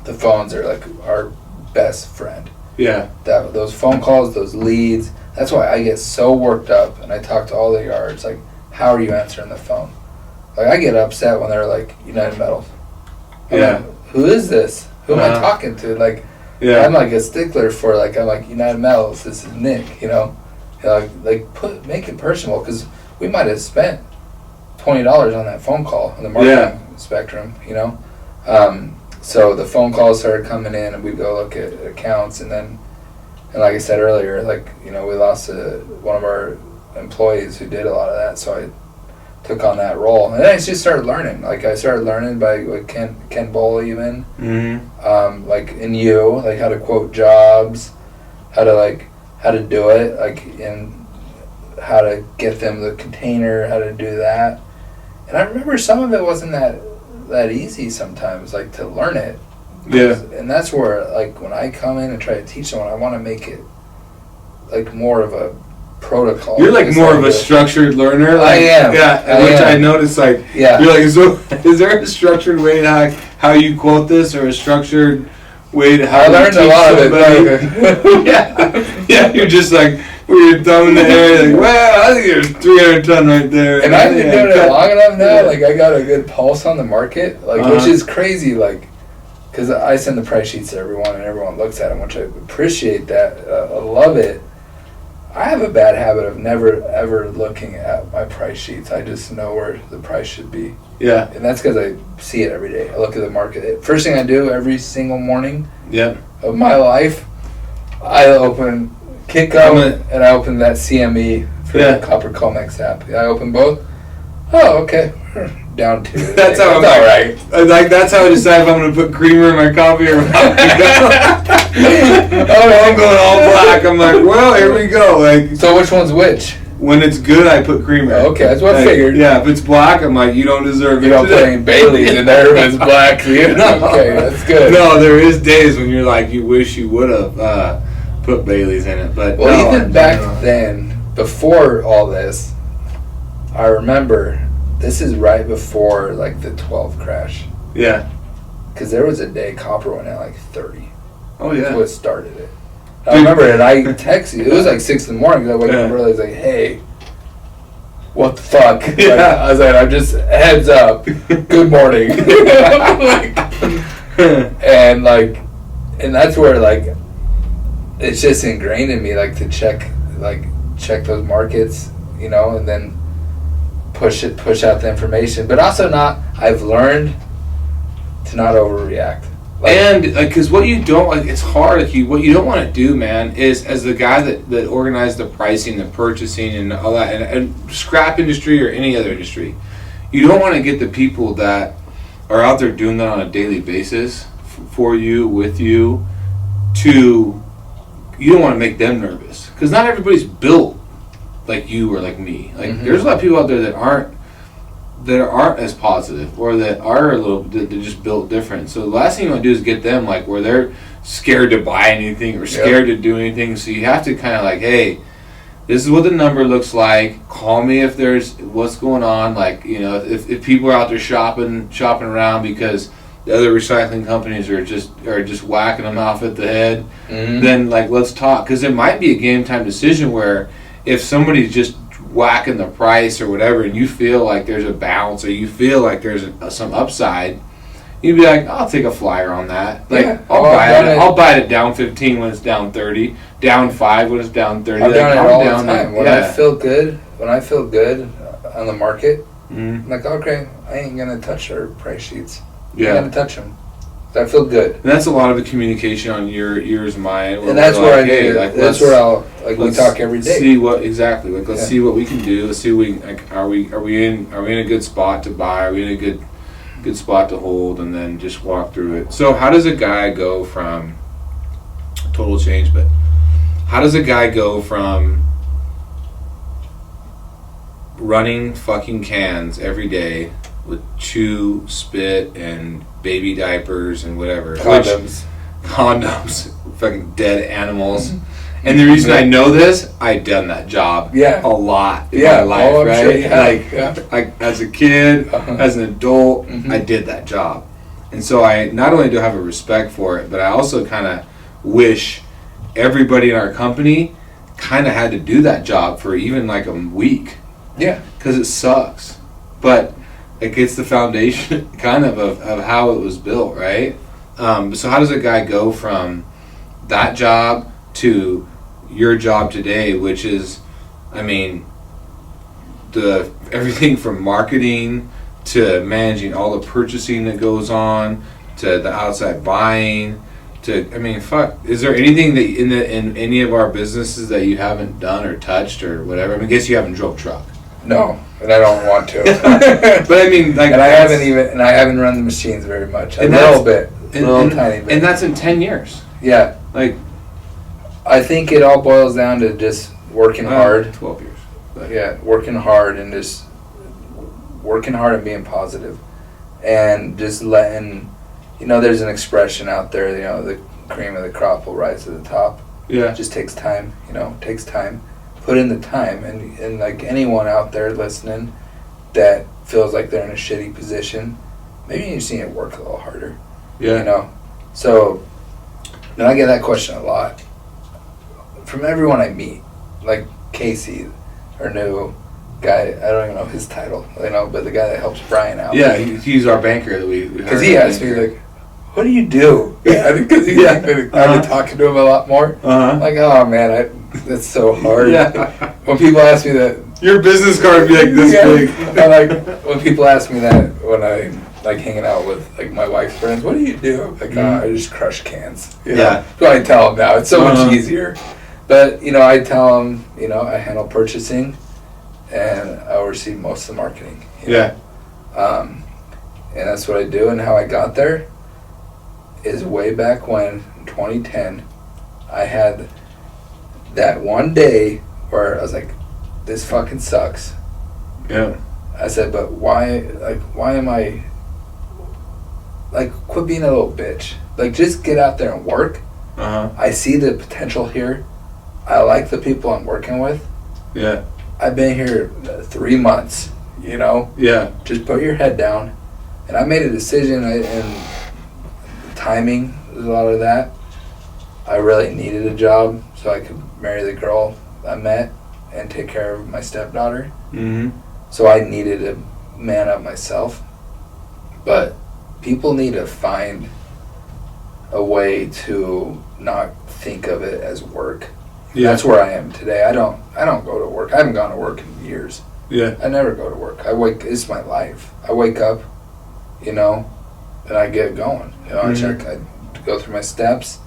the phones are like our best friend. Yeah. That those phone calls, those leads. That's why I get so worked up, and I talk to all the yards. Like, how are you answering the phone? Like, I get upset when they're like United Metals. I'm like, who is this? Who am I talking to? Like, I'm like a stickler for like I'm like United Metals. This is Nick. You know, make it personal because we might have spent $20 on that phone call on the marketing spectrum. You know, so the phone calls started coming in, and we'd go look at accounts, and like I said earlier, like, you know, we lost one of our employees who did a lot of that, so I took on that role, and then I just started learning. Like, I started learning by like Ken Bowl even, like in like how to quote jobs, how to do it, like and how to get them the container, how to do that. And I remember some of it wasn't that easy sometimes, like to learn it. Yeah. And that's where, like, when I come in and try to teach someone, I want to make it like more of a protocol. You're like more of a structured learner. Like, I am. Yeah, which I noticed. Like, you're like, so is there a structured way to how you quote this, or a structured way to how I learned a lot somebody? of it. Yeah. You're just like, with your thumb in the air, like, well, I think there's 300 ton right there. And I've been doing it long enough now. Like, I got a good pulse on the market, like, which is crazy. Like, because I send the price sheets to everyone, and everyone looks at them, which I appreciate that. I love it. I have a bad habit of never, ever looking at my price sheets. I just know where the price should be. Yeah. And that's because I see it every day. I look at the market. First thing I do every single morning of my life, I open Kitco and I open that CME for the Copper Comex app. I open both. Oh, okay. Down 2. That's how I'm all right. Like, that's how I decide if I'm going to put creamer in my coffee or not. I'm going all black. I'm like, well, here we go. Like, so which one's which? When it's good, I put creamer. Oh, okay, that's what I figured. Yeah, if it's black, I'm like, you don't deserve it. You don't put any Baileys in there if it's black. Okay, that's good. No, there is days when you're like, you wish you would have put Baileys in it. But well, even back then, before all this, I remember this is right before like the 12 crash. Yeah. Because there was a day copper went at like 30. Oh yeah. That's what started it. I remember it. I texted you. It was like 6 in the morning. I wake up early. I was like, "Hey, what the fuck?" Yeah. Like, I was like, "I'm just heads up. Good morning." and that's where like it's just ingrained in me, like to check those markets, you know, and then push out the information. But also I've learned to not overreact. And because what you don't like, it's hard. What you don't want to do, man, is as the guy that organized the pricing, the purchasing, and all that, and scrap industry or any other industry, you don't want to get the people that are out there doing that on a daily basis for you, with you, you don't want to make them nervous, because not everybody's built like you or like me. Like there's a lot of people out there that aren't as positive, or that are a little, they're just built different. So the last thing you want to do is get them like where they're scared to buy anything or scared to do anything. So you have to kind of like, hey, this is what the number looks like. Call me if there's what's going on. Like, you know, if people are out there shopping around because the other recycling companies are just whacking them off at the head, then like let's talk, because it might be a game time decision where if somebody's just whacking the price or whatever, and you feel like there's a bounce, or you feel like there's some upside, you'd be like, I'll take a flyer on that. Like, I'll buy it down 15 when it's down 30, down 5 when it's down 30. I've done it all the time. When I feel good on the market, I'm like, okay, I ain't gonna touch our price sheets. I'm gonna touch them. I feel good. And that's a lot of the communication on yours and mine. And that's where that's where I'll we talk every day. See what exactly. Like, let's see what we can do. Let's see are we in a good spot to buy? Are we in a good spot to hold? And then just walk through it. So how does a guy go from total change? But how does a guy go from running fucking cans every day with chew, spit, and baby diapers and whatever. Condoms, fucking dead animals. And the reason I know this, I've done that job a lot in my life, right? Sure, like as a kid, as an adult, I did that job. And so I not only do I have a respect for it, but I also kind of wish everybody in our company kind of had to do that job for even like a week. Yeah. Because it sucks. But it gets the foundation kind of how it was built, right? So how does a guy go from that job to your job today, which is, I mean, everything from marketing to managing all the purchasing that goes on to the outside buying to, I mean, fuck, is there anything that in any of our businesses that you haven't done or touched or whatever? I mean, I guess you haven't drove truck. No, and I don't want to. But I mean, like, and I haven't run the machines very much. A little bit, tiny bit. And that's in 10 years. Yeah. Like, I think it all boils down to just working hard. 12 years. But. Yeah, working hard and just working hard and being positive, and just letting, there's an expression out there, the cream of the crop will rise to the top. Yeah. It just takes time, takes time. Put in the time, and like anyone out there listening that feels like they're in a shitty position, maybe you just need to work a little harder. Yeah. So, and I get that question a lot from everyone I meet, like Casey, our new guy. I don't even know his title, but the guy that helps Brian out. Yeah, he's our banker that we because he asked me like, "What do you do?" Yeah, because I've been talking to him a lot more. Like, oh man, that's so hard. Yeah. When people ask me that, your business card would be like this big. I when people ask me that when I like hanging out with like my wife's friends, what do you do? Like, I just crush cans. Yeah. So I tell them now. It's so much easier. But I tell them, I handle purchasing, and I oversee most of the marketing. Yeah. And that's what I do. And how I got there is way back when, in 2010, I had that one day where I was like, this fucking sucks. Yeah. I said, but why am I, like, quit being a little bitch. Like, just get out there and work. I see the potential here. I like the people I'm working with. Yeah. I've been here 3 months, Yeah. Just put your head down. And I made a decision, and timing is a lot of that. I really needed a job so I could marry the girl I met and take care of my stepdaughter. Mm-hmm. So I needed to man up myself. But people need to find a way to not think of it as work. Yeah. That's where I am today. I don't go to work. I haven't gone to work in years. Yeah. I never go to work. It's my life. I wake up, and I get going. I go through my steps.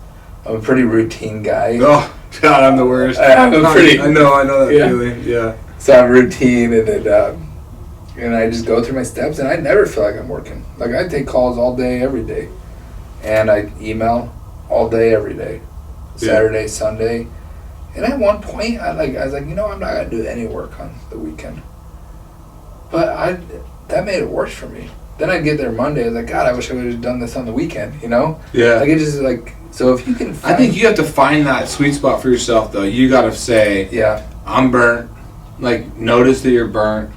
I'm a pretty routine guy. Oh God, I'm the worst. I know that feeling. Yeah. So I'm routine, and I just go through my steps, and I never feel like I'm working. Like, I take calls all day, every day, and I email all day, every day, Saturday, Sunday. And at one point, I was like, I'm not gonna do any work on the weekend. But that made it worse for me. Then I'd get there Monday. I was like, God, I wish I would have done this on the weekend. Yeah. Like, it just like, so if you can. I think you have to find that sweet spot for yourself, though. You got to say, I'm burnt. Like, notice that you're burnt,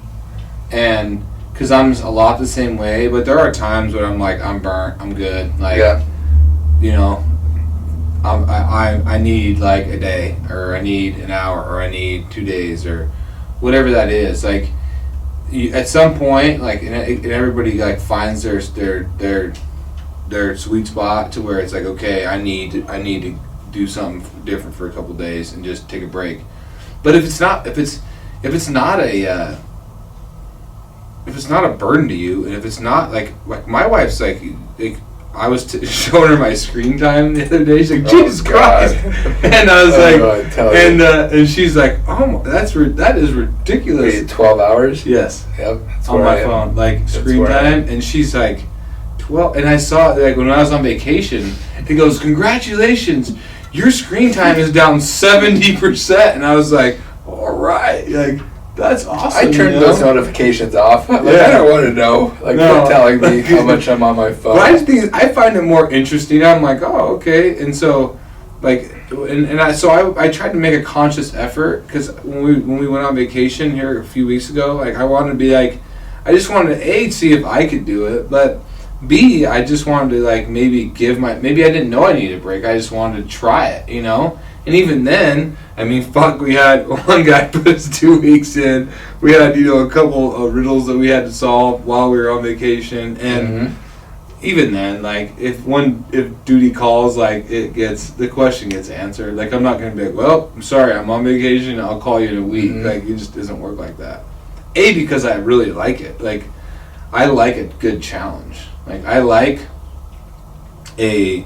and because I'm a lot the same way. But there are times where I'm like, I'm burnt. I'm good. Like, I need like a day, or I need an hour, or I need 2 days, or whatever that is. Like, at some point, like, and everybody like finds their sweet spot to where it's like, okay, I need to do something different for a couple days and just take a break. But if it's not a burden to you, and if it's not like my wife's like I was showing her my screen time the other day. She's like, Jesus Christ, and I was and she's like, oh, that is ridiculous. Wait, 12 hours? Yes. Yep. On my phone, like screen time, and she's like, 12. And I saw like when I was on vacation, it goes, congratulations, your screen time is down 70%, and I was like, all right, like That's awesome. I turned those notifications off. Like, I don't want to know. Like, No. they're telling me how much I'm on my phone. But I just think I find it more interesting. I'm like, oh, okay. And so, like, I tried to make a conscious effort because when we went on vacation here a few weeks ago, like, I wanted to be like, I just wanted to A, see if I could do it, but B, I just wanted to like maybe maybe I didn't know I needed a break. I just wanted to try it, you know. And even then, I mean, fuck, we had one guy put us 2 weeks in. We had, you know, a couple of riddles that we had to solve while we were on vacation, and even then, like, if duty calls, like, the question gets answered. Like, I'm not gonna be like, well, I'm sorry, I'm on vacation. I'll call you in a week. Like, it just doesn't work like that. A, because I really like it. Like, I like a good challenge. Like, I like a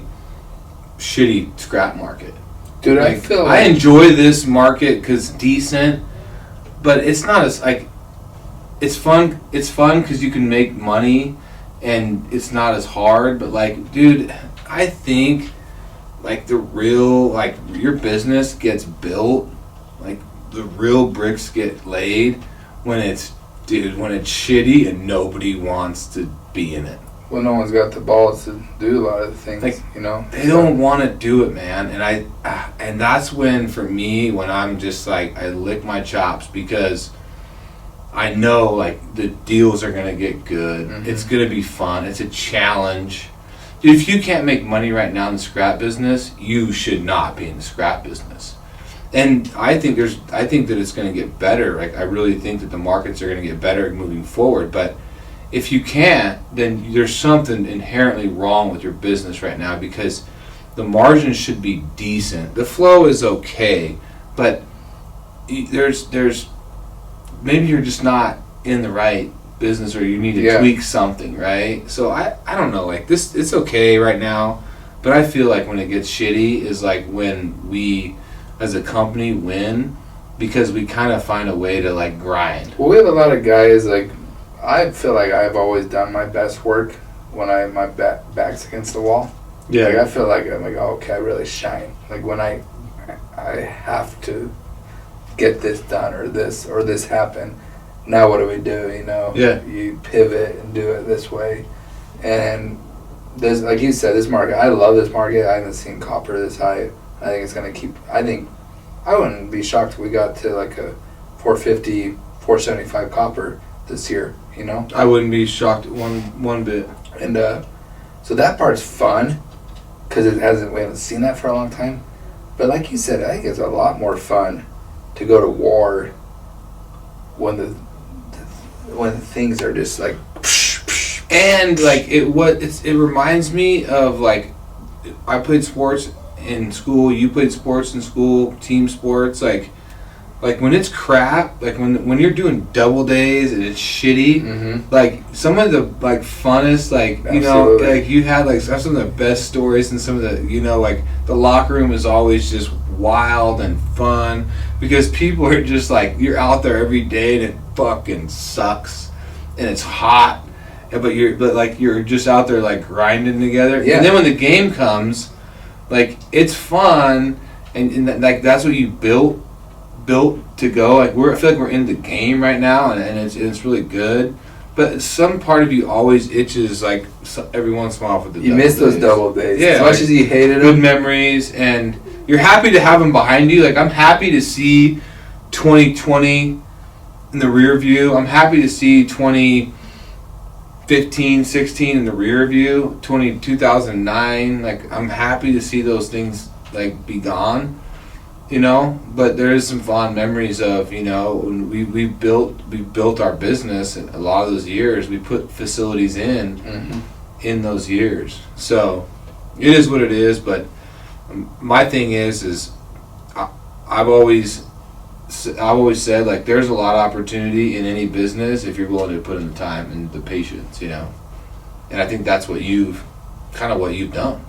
shitty scrap market. Dude, Like, I feel I enjoy this market because decent, but it's not as like it's fun. It's fun because you can make money, and it's not as hard. But like, dude, I think like the real like your business gets built, like the real bricks get laid when it's shitty and nobody wants to be in it. Well, no one's got the balls to do a lot of the things, Like, you know? They don't want to do it, man. And that's when, for me, when I'm just like, I lick my chops because I know, like, the deals are going to get good. It's going to be fun. It's a challenge. Dude, if you can't make money right now in the scrap business, you should not be in the scrap business. And I think that it's going to get better. Like, I really think that the markets are going to get better moving forward. But if you can't, then there's something inherently wrong with your business right now because the margins should be decent. The flow is okay, but there's maybe you're just not in the right business or you need to tweak something, right? So I don't know, like this, it's okay right now, but I feel like when it gets shitty is like when we as a company win because we kind of find a way to like grind. Well, we have a lot of guys like. I feel like I've always done my best work when my back's against the wall. Yeah. Like I feel like I'm like, oh, okay, I really shine. Like when I have to get this done or this happen. Now what do we do? You know. Yeah. You pivot and do it this way, and there's like you said, this market. I love this market. I haven't seen copper this high. I think it's gonna keep. I wouldn't be shocked if we got to like a 450, 475 copper this year, you know? I wouldn't be shocked one bit. And so that part's fun because we haven't seen that for a long time. But like you said, I think it's a lot more fun to go to war when the things are just like and like it reminds me of like I played sports in school, you played sports in school, team sports, like when it's crap, like when you're doing double days and it's shitty, like some of the like funnest, like you know, like you had like some of the best stories and some of the, you know, like the locker room is always just wild and fun because people are just like, you're out there every day and it fucking sucks and it's hot, but you're just out there like grinding together. And then when the game comes, like it's fun and like that's what you built to go. Like I feel like we're in the game right now, and it's really good. But some part of you always itches like every once in a while for the. You miss those double days. Yeah, as much as you hated good them. memories, and you're happy to have them behind you. Like I'm happy to see 2020 in the rear view. I'm happy to see 2015, 16 in the rear view. 2009. Like I'm happy to see those things like be gone. You know, but there is some fond memories of, you know, when we built our business in a lot of those years. We put facilities in those years. So it is what it is. But my thing is I've always said like there's a lot of opportunity in any business if you're willing to put in the time and the patience, you know. And I think that's what you've done.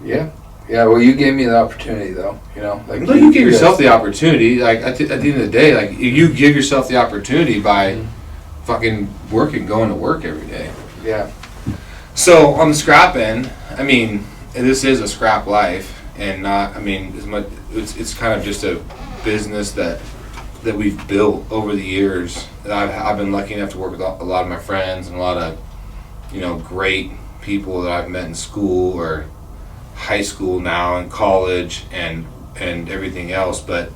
Yeah. Yeah, well, you gave me the opportunity, though. You know, like no, you give yourself the opportunity. Like at the end of the day, like you give yourself the opportunity by fucking going to work every day. Yeah. So on the scrap end, I mean, this is a scrap life, and not. I mean, as much. It's kind of just a business that that we've built over the years. I've been lucky enough to work with a lot of my friends and a lot of, great people that I've met in school or high school now and college and everything else. But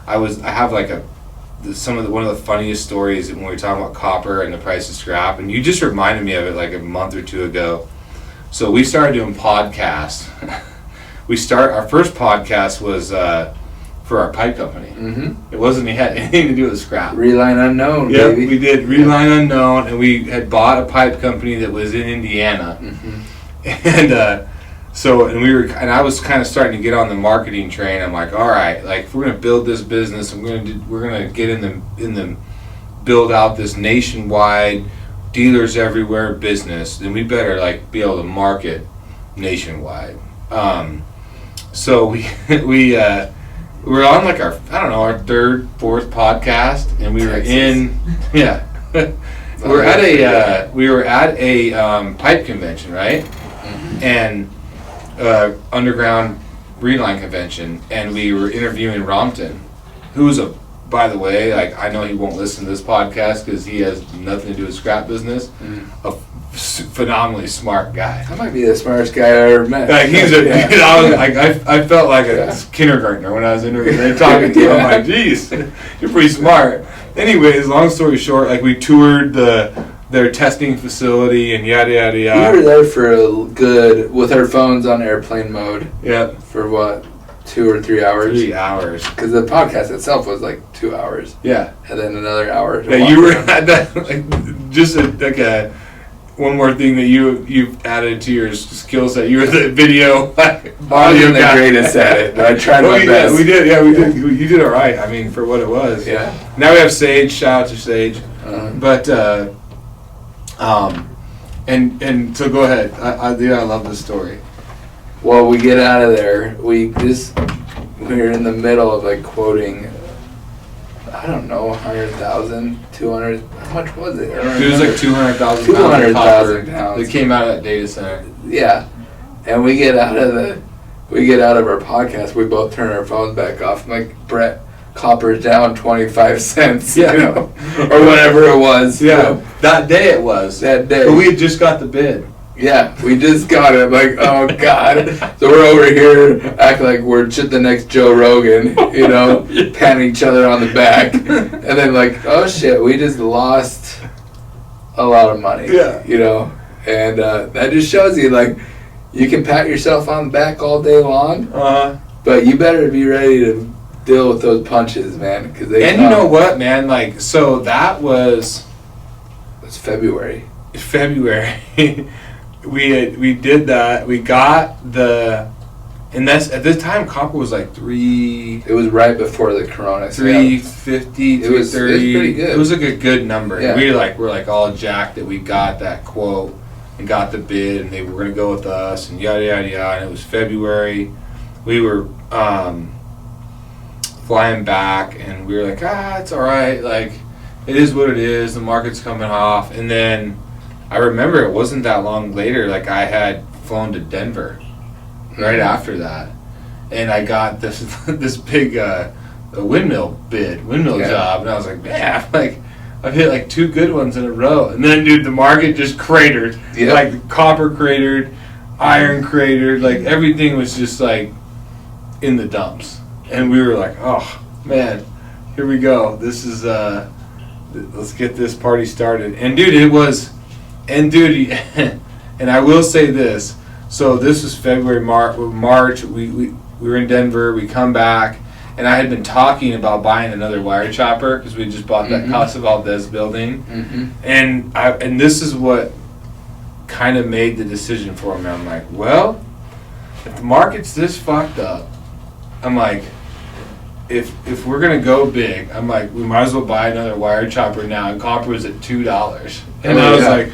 I have like one of the funniest stories when we were talking about copper and the price of scrap, and you just reminded me of it like a month or two ago. So we started doing podcasts. Our first podcast was for our pipe company. Mm-hmm. It had anything to do with scrap. Reline Unknown, yep, baby. We did Reline Unknown, and we had bought a pipe company that was in Indiana. Mm-hmm. And I was kind of starting to get on the marketing train. I'm like, all right, like if we're gonna build this business, we're gonna get in the build out this nationwide dealers everywhere business, then we better like be able to market nationwide. So we were on like our third, fourth podcast, and we were in we were at a pipe convention, right? Mm-hmm. And underground reline convention, and we were interviewing Rompton, who's by the way, like I know he won't listen to this podcast because he has nothing to do with scrap business. A phenomenally smart guy. That might be the smartest guy I ever met. Like I felt like a kindergartner when I was interviewing and talking to him. I'm like, geez, you're pretty smart. Anyways, long story short, like we toured their testing facility and yada yada yada. We were there for with our phones on airplane mode. Yep. For what, 2 or 3 hours? 3 hours. Because the podcast itself was like 2 hours. Yeah. And then another hour. Yeah, you were at that, one more thing that you've added to your skill set. You were the video audio guy. The greatest at it, but I tried my best. We did. You did all right. I mean, for what it was. Yeah. Now we have Sage. Shout out to Sage. But and so go ahead. I love this story. Well, we get out of there. We were in the middle of like quoting, I don't know, 100,000, 200. How much was it? It was like 200,000 pounds. 200,000 pounds. That came out of that data center. Yeah, and we get out of our podcast. We both turn our phones back off. I'm like, Brett, copper's down 25 cents. Yeah, or whatever it was. Yeah, that day it was. That day. But we had just got the bid. Yeah, we just got it. Like, oh God. So we're over here acting like we're the next Joe Rogan, patting each other on the back. And then like, oh shit, we just lost a lot of money. Yeah. And that just shows you, like, you can pat yourself on the back all day long, but you better be ready to deal with those punches, man. And you know what, man? Like, so that was... It's February. We did that. We got and that's at this time copper was like 3. It was right before the Corona. 350, 330. It was pretty good. It was like a good number. Yeah. We're like all jacked that we got that quote and got the bid, and they were gonna go with us and yada yada yada. And it was February. We were flying back, and we were like, it's all right. Like, it is what it is. The market's coming off, and then. I remember it wasn't that long later, like I had flown to Denver right after that, and I got this big windmill job, and I was like, man, like I've hit like 2 good ones in a row, and then dude, the market just cratered. Yep. Like copper cratered, iron cratered, like everything was just like in the dumps, and we were like, oh man, here we go. This is let's get this party started, and dude, it was. And dude, and I will say this. So this was February, March. We were in Denver. We come back, and I had been talking about buying another wire chopper because we just bought that Casa Valdez building. Mm-hmm. And this is what kind of made the decision for me. I'm like, well, if the market's this fucked up, I'm like, if we're gonna go big, I'm like, we might as well buy another wire chopper now. And copper was at $2, and I was like.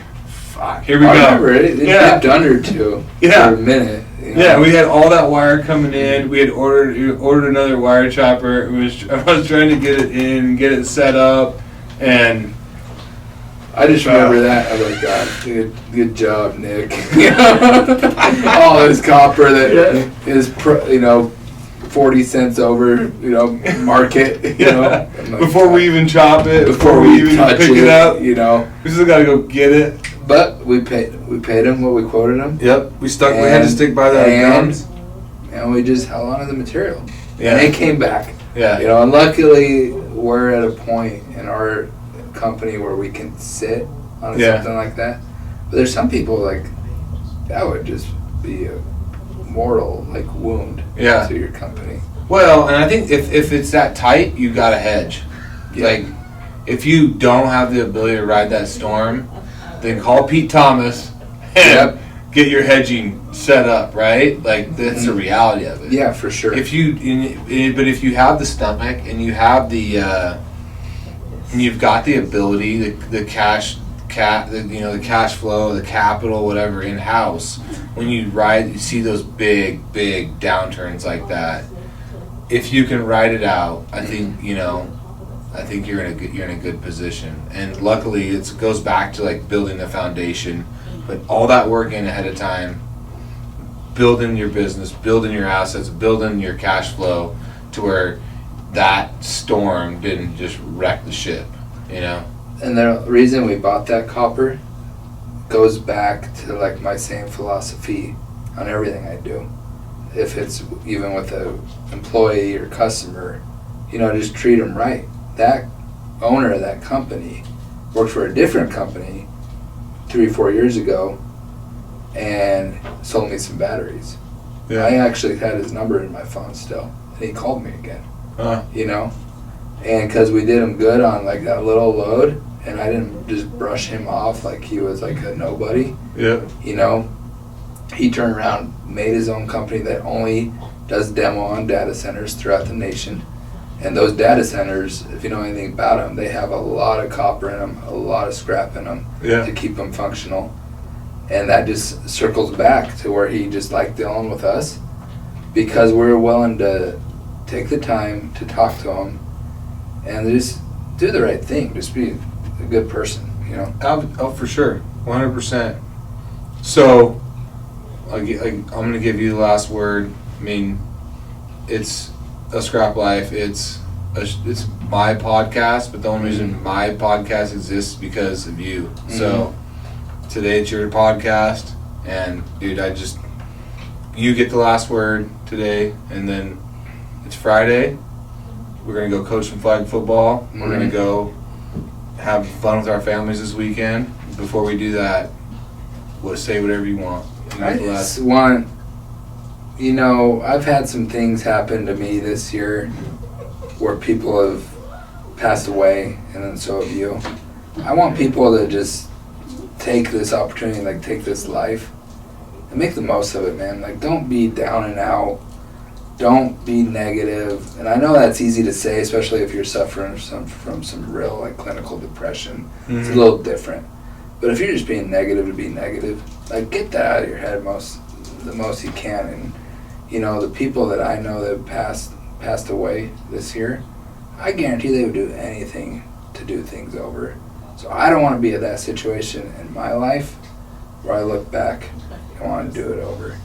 Here we go. I remember it dipped under 2 for a minute. Yeah, we had all that wire coming in. We had ordered another wire chopper. I was trying to get it in, get it set up, and I just remember that. I was like, God, good job, Nick. All this copper that is, 40 cents over, market, Yeah. I'm like, Before we even chop it, before we even touch pick it up, we still gotta go get it. But we paid him what we quoted him. Yep, we had to stick by the guns. And we just held on to the material. Yeah. And it came back. Yeah. And luckily we're at a point in our company where we can sit on something like that. But there's some people that would just be a mortal wound to your company. Well, and I think if it's that tight, you got to hedge. Yeah. If you don't have the ability to ride that storm, then call Pete Thomas and get your hedging set up, right? That's the reality of it. Yeah, for sure. But if you have the stomach and you have the and you've got the ability, the cash flow, the capital, whatever in house, when you see those big downturns like that. If you can ride it out, I think you're in a good position. And luckily, it goes back to building the foundation, put all that work in ahead of time, building your business, building your assets, building your cash flow to where that storm didn't just wreck the ship. And the reason we bought that copper goes back to my same philosophy on everything I do. If it's even with an employee or customer, just treat them right. That owner of that company worked for a different company 3-4 years ago and sold me some batteries. Yeah. I actually had his number in my phone still, and he called me again. And because we did him good on that little load, and I didn't just brush him off like he was a nobody. Yeah. He turned around, made his own company that only does demo on data centers throughout the nation. And those data centers, if you know anything about them, they have a lot of copper in them, a lot of scrap in them to keep them functional. And that just circles back to where he just liked dealing with us because we're willing to take the time to talk to him and just do the right thing. Just be a good person, Oh, for sure. 100%. So, I'm going to give you the last word. I mean, it's a scrap life. It's my podcast, but the only reason my podcast exists is because of you. Mm-hmm. So today it's your podcast, and dude, you get the last word today, and then it's Friday. We're gonna go coach some flag football. Mm-hmm. We're gonna go have fun with our families this weekend. Before we do that, say whatever you want. I just want, I've had some things happen to me this year where people have passed away, and then so have you. I want people to just take this opportunity, take this life, and make the most of it, man. Don't be down and out. Don't be negative. And I know that's easy to say, especially if you're suffering from some real, clinical depression. Mm-hmm. It's a little different. But if you're just being negative to be negative, get that out of your head the most you can. And, the people that I know that passed away this year, I guarantee they would do anything to do things over. So I don't want to be in that situation in my life where I look back and want to do it over.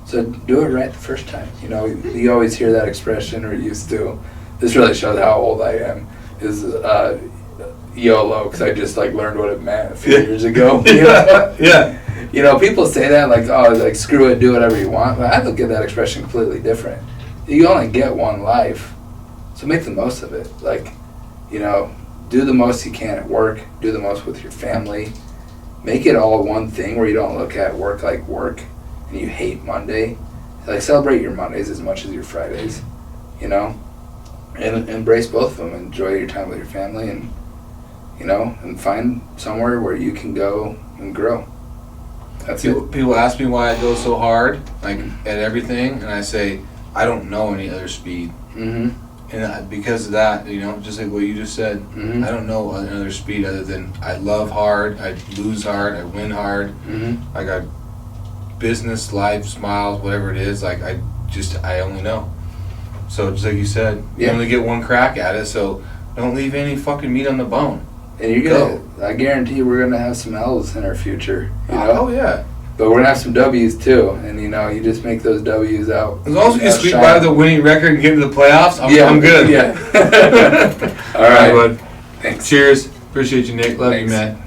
So do it right the first time. You always hear that expression, or used to. This really shows how old I am. Is YOLO, because I just learned what it meant a few years ago. Yeah. People say that screw it, do whatever you want. But I look at that expression completely different. You only get one life, so make the most of it. Do the most you can at work. Do the most with your family. Make it all one thing where you don't look at work like work and you hate Monday. Celebrate your Mondays as much as your Fridays, and embrace both of them. Enjoy your time with your family, and and find somewhere where you can go and grow. That's it. People ask me why I go so hard, at everything, and I say I don't know any other speed. Mm-hmm. And because of that, just like what you just said, mm-hmm. I don't know another speed other than I love hard, I lose hard, I win hard. Mm-hmm. I got business, life, smiles, whatever it is. I only know. So just like you said, you only get one crack at it. So don't leave any fucking meat on the bone. And I guarantee we're gonna have some L's in our future. Oh yeah. But we're gonna have some W's too, and you just make those W's out. As long as we can squeak by with a winning record and get into the playoffs, I'm good. Yeah. All right, bud. Thanks. Cheers. Appreciate you, Nick. Love Thanks. you, man.